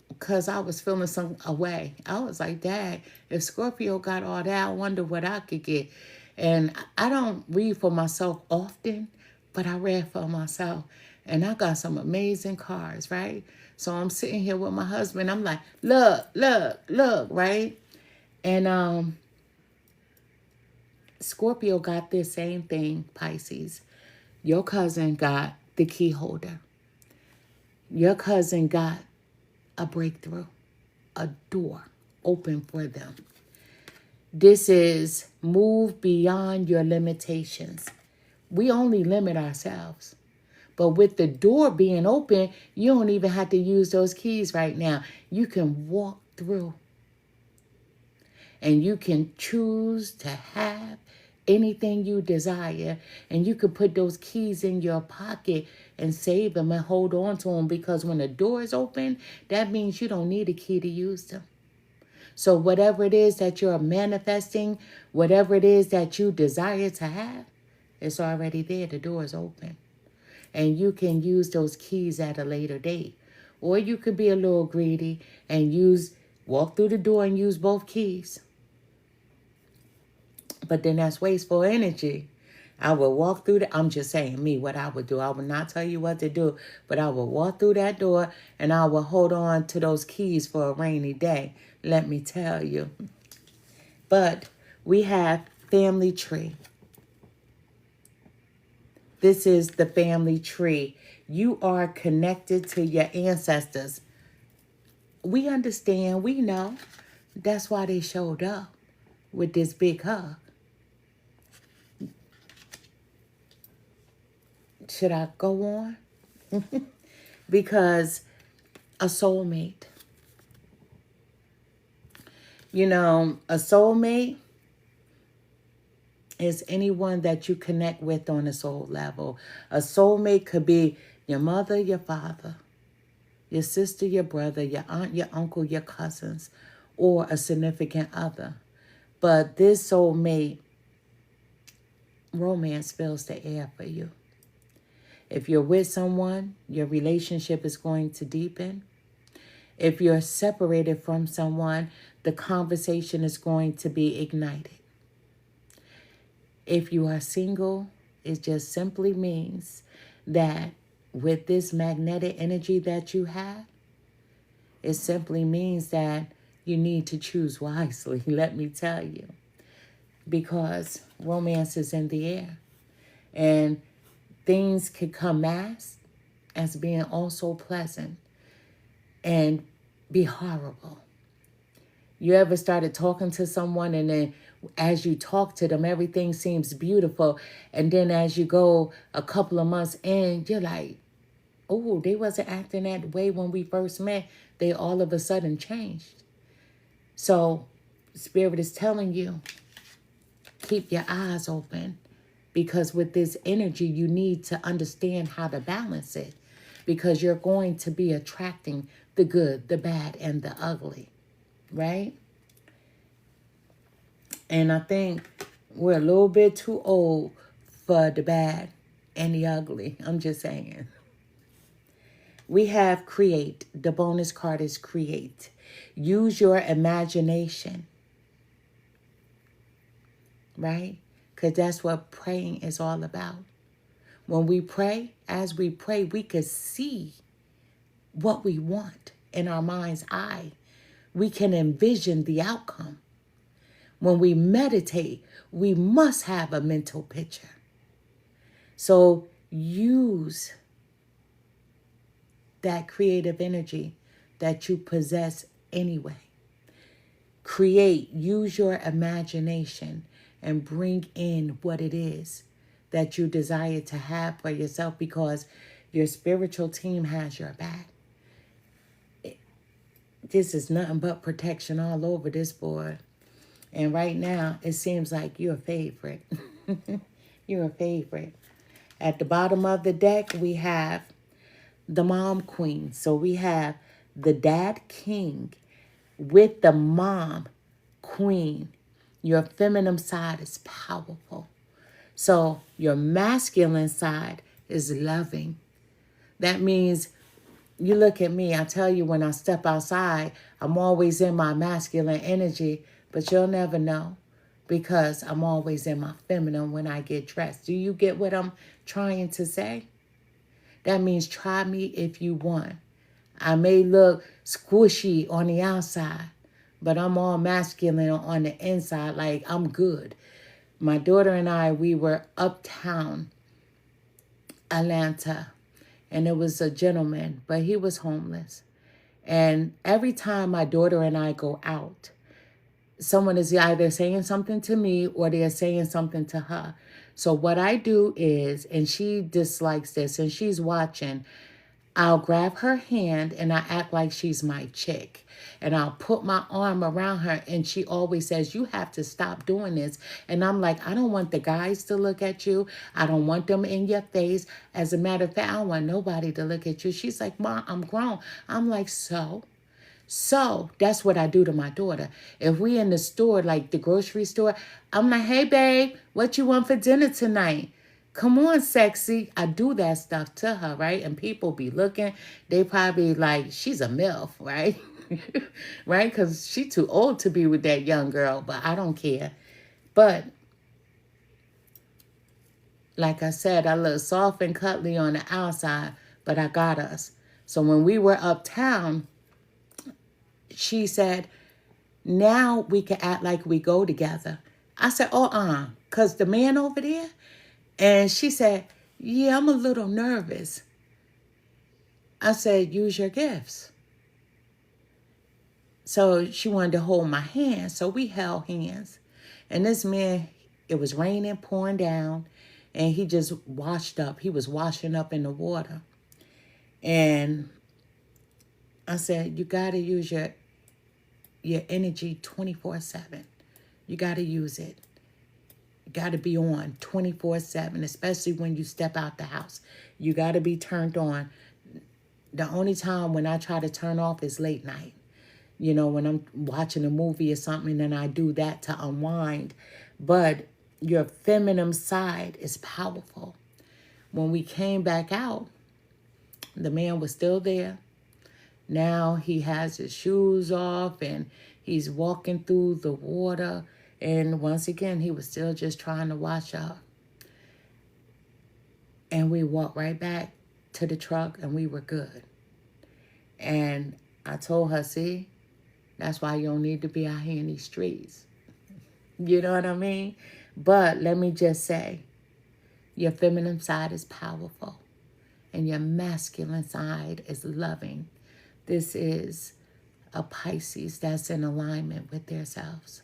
Because I was feeling some away. I was like, Dad, if Scorpio got all that, I wonder what I could get. And I don't read for myself often, but I read for myself. And I got some amazing cards, right? So I'm sitting here with my husband. I'm like, look, look, look, right? And Scorpio got this same thing, Pisces. Your cousin got the key holder. Your cousin got a breakthrough, a door open for them. This is move beyond your limitations. We only limit ourselves. But with the door being open, you don't even have to use those keys right now. You can walk through. And you can choose to have anything you desire. And you can put those keys in your pocket and save them and hold on to them. Because when the door is open, that means you don't need a key to use them. So whatever it is that you're manifesting, whatever it is that you desire to have, it's already there. The door is open. And you can use those keys at a later date. Or you could be a little greedy and walk through the door and use both keys. But then that's wasteful energy. I would walk through I'm just saying me, what I would do. I would not tell you what to do, but I would walk through that door and I would hold on to those keys for a rainy day. Let me tell you. But we have family tree. This is the family tree. You are connected to your ancestors. We understand, we know. That's why they showed up with this big hug. Should I go on? Because a soulmate. You know, a soulmate is anyone that you connect with on a soul level. A soulmate could be your mother, your father, your sister, your brother, your aunt, your uncle, your cousins, or a significant other. But this soulmate romance fills the air for you. If you're with someone, your relationship is going to deepen. If you're separated from someone, the conversation is going to be ignited. If you are single, it just simply means that with this magnetic energy that you have, it simply means that you need to choose wisely, let me tell you. Because romance is in the air. And things could come masked as being also pleasant and be horrible. You ever started talking to someone and then as you talk to them, everything seems beautiful. And then as you go a couple of months in, you're like, oh, they wasn't acting that way when we first met. They all of a sudden changed. So Spirit is telling you, keep your eyes open. Because with this energy, you need to understand how to balance it. Because you're going to be attracting the good, the bad, and the ugly. Right? And I think we're a little bit too old for the bad and the ugly. I'm just saying. We have create. The bonus card is create. Use your imagination. Right? Because that's what praying is all about. When we pray, as we pray, we can see what we want in our mind's eye. We can envision the outcome. When we meditate, we must have a mental picture. So use that creative energy that you possess anyway. Create, use your imagination and bring in what it is that you desire to have for yourself, because your spiritual team has your back. This is nothing but protection all over this board. And right now, it seems like you're a favorite. You're a favorite. At the bottom of the deck, we have the mom queen. So we have the dad king with the mom queen. Your feminine side is powerful. So your masculine side is loving. That means, you look at me, I tell you, when I step outside, I'm always in my masculine energy, but you'll never know because I'm always in my feminine when I get dressed. Do you get what I'm trying to say? That means try me if you want. I may look squishy on the outside, but I'm all masculine on the inside, like I'm good. My daughter and I, we were uptown Atlanta, and it was a gentleman, but he was homeless. And every time my daughter and I go out, someone is either saying something to me or they're saying something to her. So what I do is, and she dislikes this, and she's watching, I'll grab her hand and I act like she's my chick. And I'll put my arm around her, and she always says, you have to stop doing this. And I'm like, I don't want the guys to look at you. I don't want them in your face. As a matter of fact, I don't want nobody to look at you. She's like, Mom, I'm grown. I'm like, so that's what I do to my daughter. If we in the store, like the grocery store, I'm like, hey, babe, what you want for dinner tonight? Come on, sexy. I do that stuff to her, right? And people be looking. They probably like, she's a MILF, right? Right? Because she too old to be with that young girl, but I don't care. But like I said, I look soft and cuddly on the outside, but I got us. So when we were uptown, she said, now we can act like we go together. I said, because the man over there. And she said, yeah, I'm a little nervous. I said, use your gifts. So she wanted to hold my hand. So we held hands. And this man, it was raining, pouring down. And he just washed up. He was washing up in the water. And I said, you got to use your energy 24/7. You got to use it. You got to be on 24/7, especially when you step out the house. You got to be turned on. The only time when I try to turn off is late night. you know, when I'm watching a movie or something, and I do that to unwind. But your feminine side is powerful. When we came back out, the man was still there. Now he has his shoes off and he's walking through the water. And once again, he was still just trying to wash up. And we walked right back to the truck and we were good. And I told her, see, that's why you don't need to be out here in these streets. You know what I mean? But let me just say, your feminine side is powerful and your masculine side is loving. This is a Pisces that's in alignment with themselves.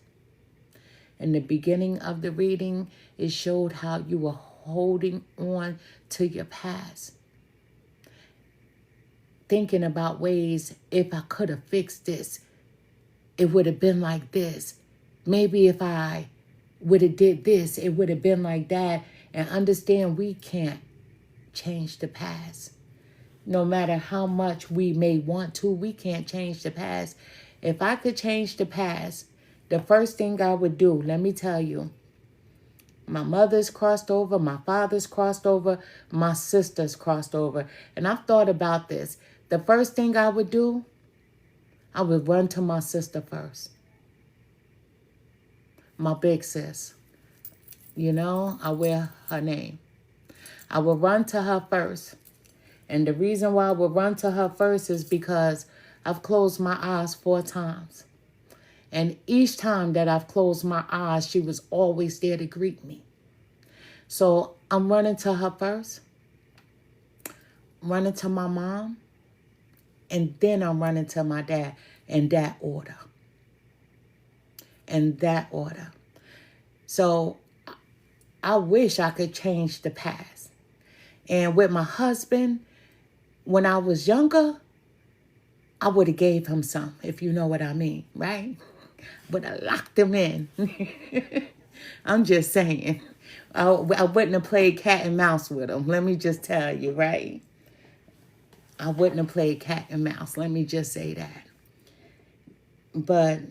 In the beginning of the reading, it showed how you were holding on to your past. Thinking about ways, if I could have fixed this, it would have been like this. Maybe if I would have did this, it would have been like that. And understand we can't change the past. No matter how much we may want to, we can't change the past. If I could change the past, the first thing I would do, let me tell you, my mother's crossed over, my father's crossed over, my sister's crossed over. And I've thought about this. The first thing I would do, I would run to my sister first. My big sis. You know, I wear her name. I would run to her first. And the reason why I would run to her first is because I've closed my eyes 4 times. And each time that I've closed my eyes, she was always there to greet me. So I'm running to her first, running to my mom, and then I'm running to my dad in that order. In that order. So I wish I could change the past. And with my husband, when I was younger, I would have gave him some, if you know what I mean, right? But I locked him in. I'm just saying. I wouldn't have played cat and mouse with him. Let me just tell you, right? I wouldn't have played cat and mouse. Let me just say that. But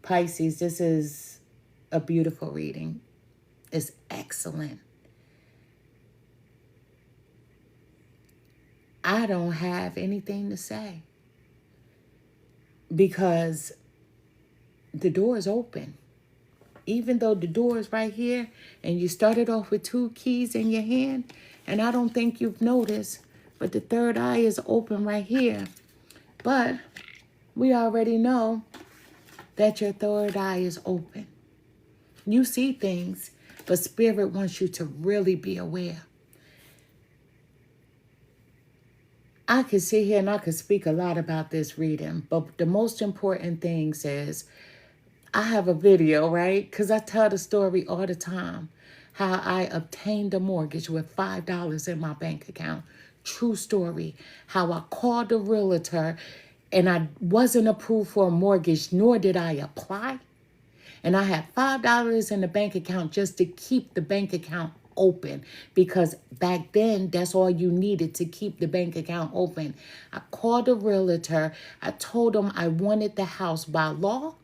Pisces, this is a beautiful reading. It's excellent. I don't have anything to say because the door is open. Even though the door is right here and you started off with 2 keys in your hand, and I don't think you've noticed, but the third eye is open right here. But we already know that your third eye is open. You see things, but Spirit wants you to really be aware. I could sit here and I could speak a lot about this reading, but the most important thing is I have a video, right? Because I tell the story all the time, how I obtained a mortgage with $5 in my bank account. True story. How I called the realtor and I wasn't approved for a mortgage, nor did I apply. And I had $5 in the bank account just to keep the bank account open, because back then that's all you needed to keep the bank account open. I called a realtor. I told him I wanted the house. By law,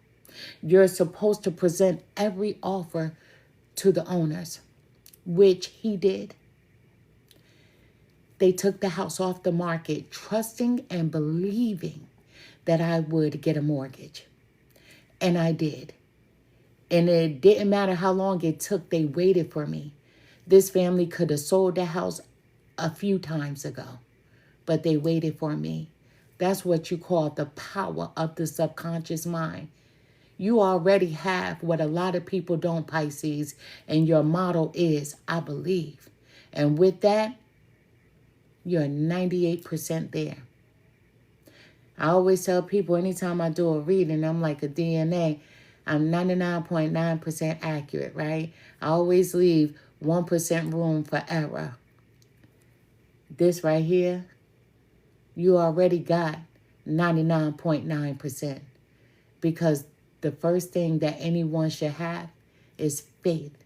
you're supposed to present every offer to the owners, which he did. They took the house off the market, trusting and believing that I would get a mortgage. And I did. And it didn't matter how long it took, they waited for me. This family could have sold the house a few times ago, but they waited for me. That's what you call the power of the subconscious mind. You already have what a lot of people don't, Pisces, and your motto is, I believe. And with that, you're 98% there. I always tell people anytime I do a reading, I'm like a DNA. I'm 99.9% accurate, right? I always leave 1% room for error. This right here, you already got 99.9%. Because the first thing that anyone should have is faith.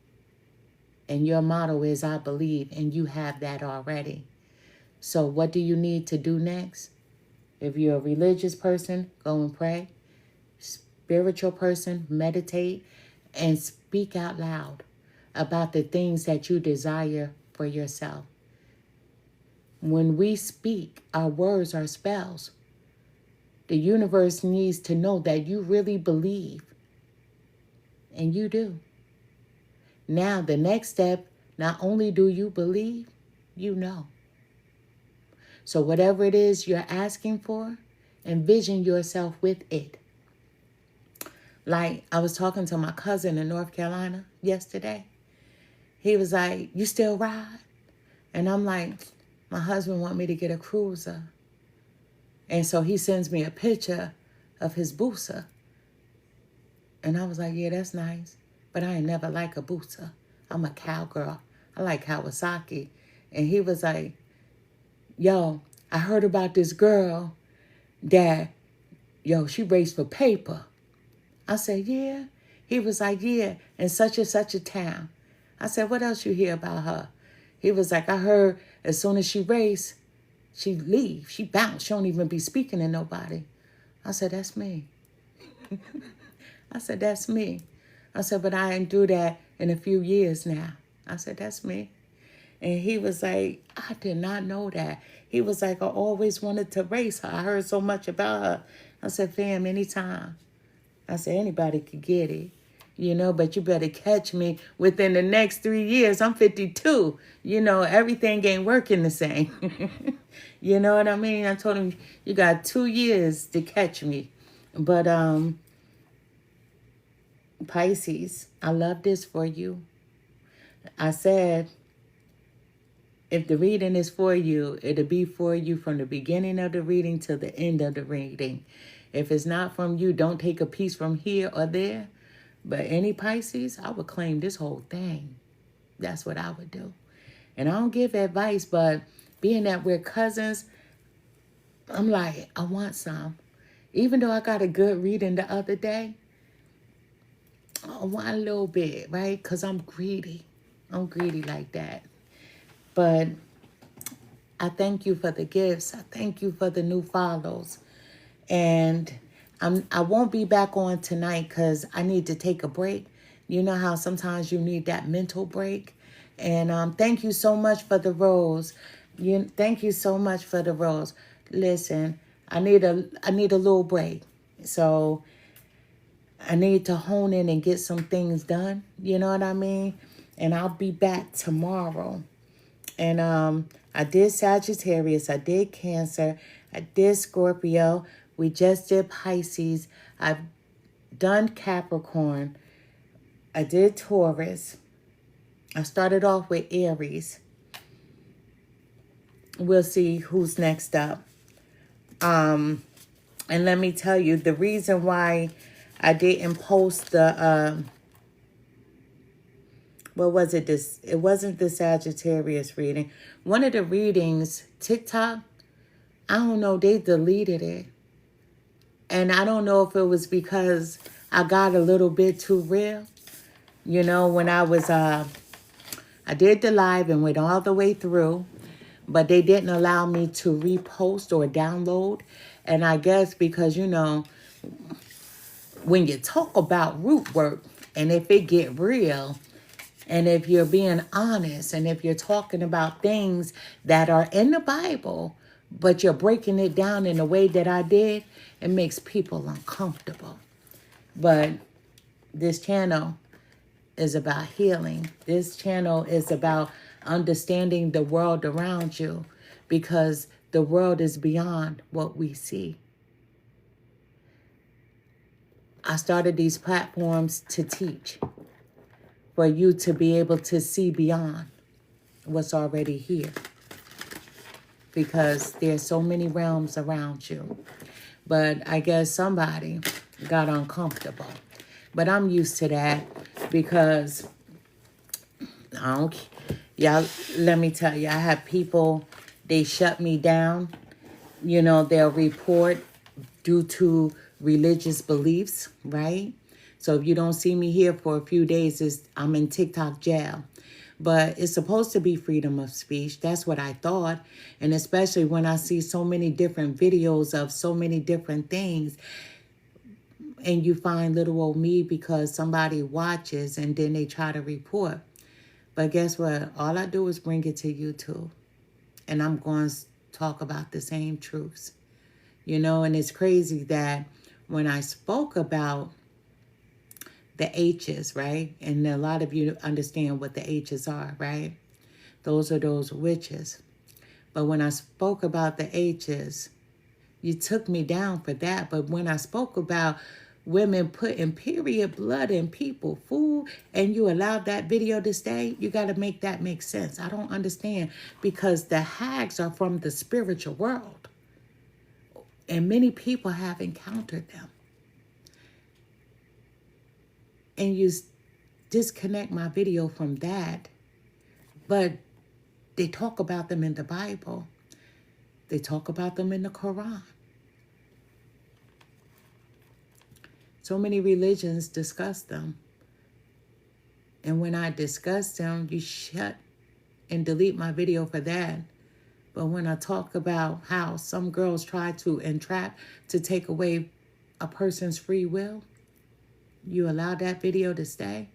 And your motto is, I believe, and you have that already. So what do you need to do next? If you're a religious person, go and pray. Spiritual person, meditate and speak out loud about the things that you desire for yourself. When we speak, our words are spells. The universe needs to know that you really believe, and you do. Now, the next step, not only do you believe, you know. So whatever it is you're asking for, envision yourself with it. Like I was talking to my cousin in North Carolina yesterday. He was like, you still ride? And I'm like, my husband want me to get a cruiser. And so he sends me a picture of his Busa. And I was like, yeah, that's nice. But I ain't never like a Busa. I'm a cowgirl. I like Kawasaki. And he was like, yo, I heard about this girl that, she raced for paper. I said, yeah. He was like, yeah, in such and such a town. I said, what else you hear about her? He was like, I heard as soon as she raced, she leave. She bounce. She don't even be speaking to nobody. I said, that's me. I said, that's me. I said, but I ain't do that in a few years now. I said, that's me. And he was like, I did not know that. He was like, I always wanted to race her. I heard so much about her. I said, fam, anytime. I said, anybody could get it, but you better catch me within the next 3 years. I'm 52. Everything ain't working the same. You know what I mean? I told him, you got 2 years to catch me. But Pisces, I love this for you. I said, if the reading is for you, it'll be for you from the beginning of the reading to the end of the reading. If it's not from you, don't take a piece from here or there. But any Pisces, I would claim this whole thing. That's what I would do. And I don't give advice, but being that we're cousins, I'm like, I want some. Even though I got a good reading the other day, I want a little bit, right? Because I'm greedy. I'm greedy like that. But I thank you for the gifts. I thank you for the new follows. And I won't be back on tonight because I need to take a break. You know how sometimes you need that mental break. And thank you so much for the rose. Thank you so much for the rose. Listen, I need a little break. So I need to hone in and get some things done. You know what I mean? And I'll be back tomorrow. And I did Sagittarius. I did Cancer. I did Scorpio. We just did Pisces. I've done Capricorn. I did Taurus. I started off with Aries. We'll see who's next up. And let me tell you, the reason why I didn't post the, what was it? It wasn't the Sagittarius reading. One of the readings, TikTok, I don't know, they deleted it. And I don't know if it was because I got a little bit too real. When I was, I did the live and went all the way through, but they didn't allow me to repost or download. And I guess because, when you talk about root work and if it get real, and if you're being honest, and if you're talking about things that are in the Bible, but you're breaking it down in a way that I did, it makes people uncomfortable. But this channel is about healing. This channel is about understanding the world around you, because the world is beyond what we see. I started these platforms to teach, for you to be able to see beyond what's already here, because there's so many realms around you. But I guess somebody got uncomfortable. But I'm used to that, because y'all, let me tell you, I have people, they shut me down. They'll report due to religious beliefs, right? So if you don't see me here for a few days, I'm in TikTok jail. But it's supposed to be freedom of speech. That's what I thought. And especially when I see so many different videos of so many different things, and you find little old me because somebody watches and then they try to report. But guess what? All I do is bring it to YouTube. And I'm going to talk about the same truths. You know, and it's crazy that when I spoke about the H's, right? And a lot of you understand what the H's are, right? Those are those witches. But when I spoke about the H's, you took me down for that. But when I spoke about women putting period blood in people, food, and you allowed that video to stay, you got to make that make sense. I don't understand, because the hags are from the spiritual world. And many people have encountered them. And you disconnect my video from that. But they talk about them in the Bible. They talk about them in the Quran. So many religions discuss them. And when I discuss them, you shut and delete my video for that. But when I talk about how some girls try to entrap to take away a person's free will, you allow that video to stay?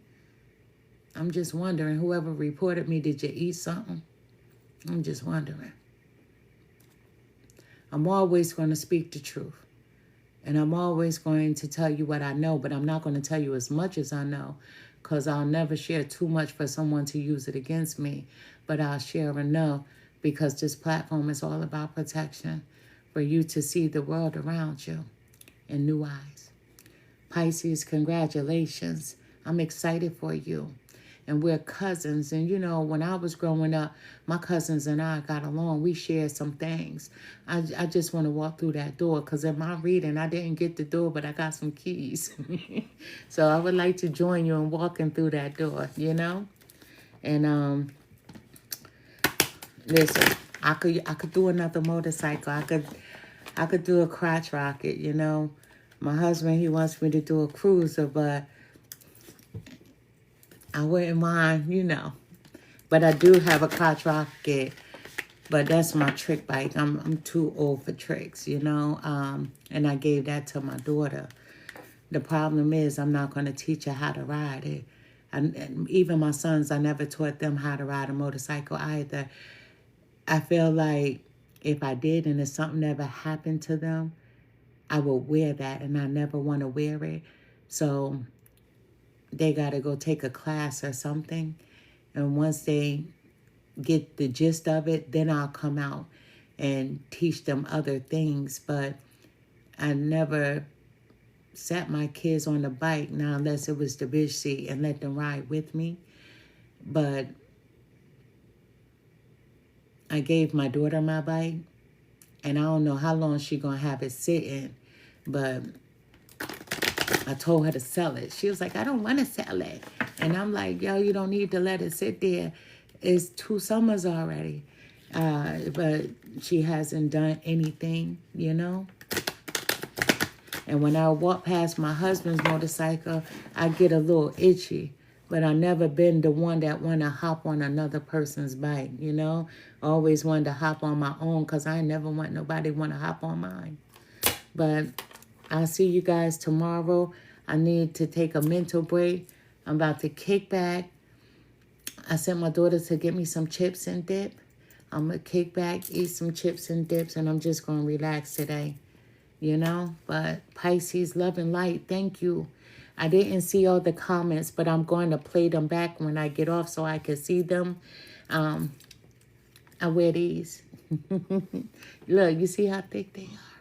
I'm just wondering, whoever reported me, did you eat something? I'm just wondering. I'm always going to speak the truth. And I'm always going to tell you what I know, but I'm not going to tell you as much as I know, because I'll never share too much for someone to use it against me. But I'll share enough, because this platform is all about protection, for you to see the world around you in new eyes. Pisces, congratulations. I'm excited for you. And we're cousins. And, you know, when I was growing up, my cousins and I got along. We shared some things. I just want to walk through that door, because in my reading, I didn't get the door, but I got some keys. So I would like to join you in walking through that door, you know? And listen, I could do another motorcycle. I could do a crotch rocket, you know? My husband, he wants me to do a cruiser, but I wouldn't mind, you know. But I do have a crotch rocket, but that's my trick bike. I'm too old for tricks, you know. And I gave that to my daughter. The problem is I'm not going to teach her how to ride it. And even my sons, I never taught them how to ride a motorcycle either. I feel like if I did and if something ever happened to them, I would wear that, and I never want to wear it. So they got to go take a class or something. And once they get the gist of it, then I'll come out and teach them other things. But I never sat my kids on the bike, now unless it was the bitch seat, and let them ride with me. But I gave my daughter my bike, and I don't know how long she's going to have it sitting, but I told her to sell it. She was like, I don't want to sell it. And I'm like, yo, you don't need to let it sit there. It's 2 summers already. But she hasn't done anything, you know. And when I walk past my husband's motorcycle, I get a little itchy. But I never been the one that want to hop on another person's bike, you know. Always wanted to hop on my own, because I never want nobody want to hop on mine. But I'll see you guys tomorrow. I need to take a mental break. I'm about to kick back. I sent my daughter to get me some chips and dip. I'm going to kick back, eat some chips and dips, and I'm just going to relax today, you know. But Pisces, love and light, thank you. I didn't see all the comments, but I'm going to play them back when I get off so I can see them. I wear these. Look, you see how thick they are?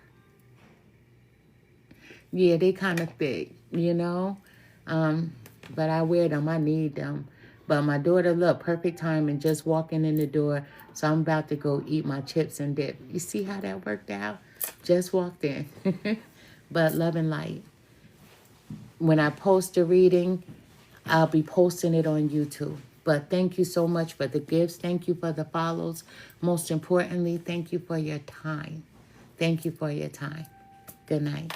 Yeah, they kind of thick, you know. But I wear them. I need them. But my daughter, look, perfect timing, just walking in the door. So I'm about to go eat my chips and dip. You see how that worked out? Just walked in. But love and light. When I post a reading, I'll be posting it on YouTube. But thank you so much for the gifts. Thank you for the follows. Most importantly, thank you for your time. Thank you for your time. Good night.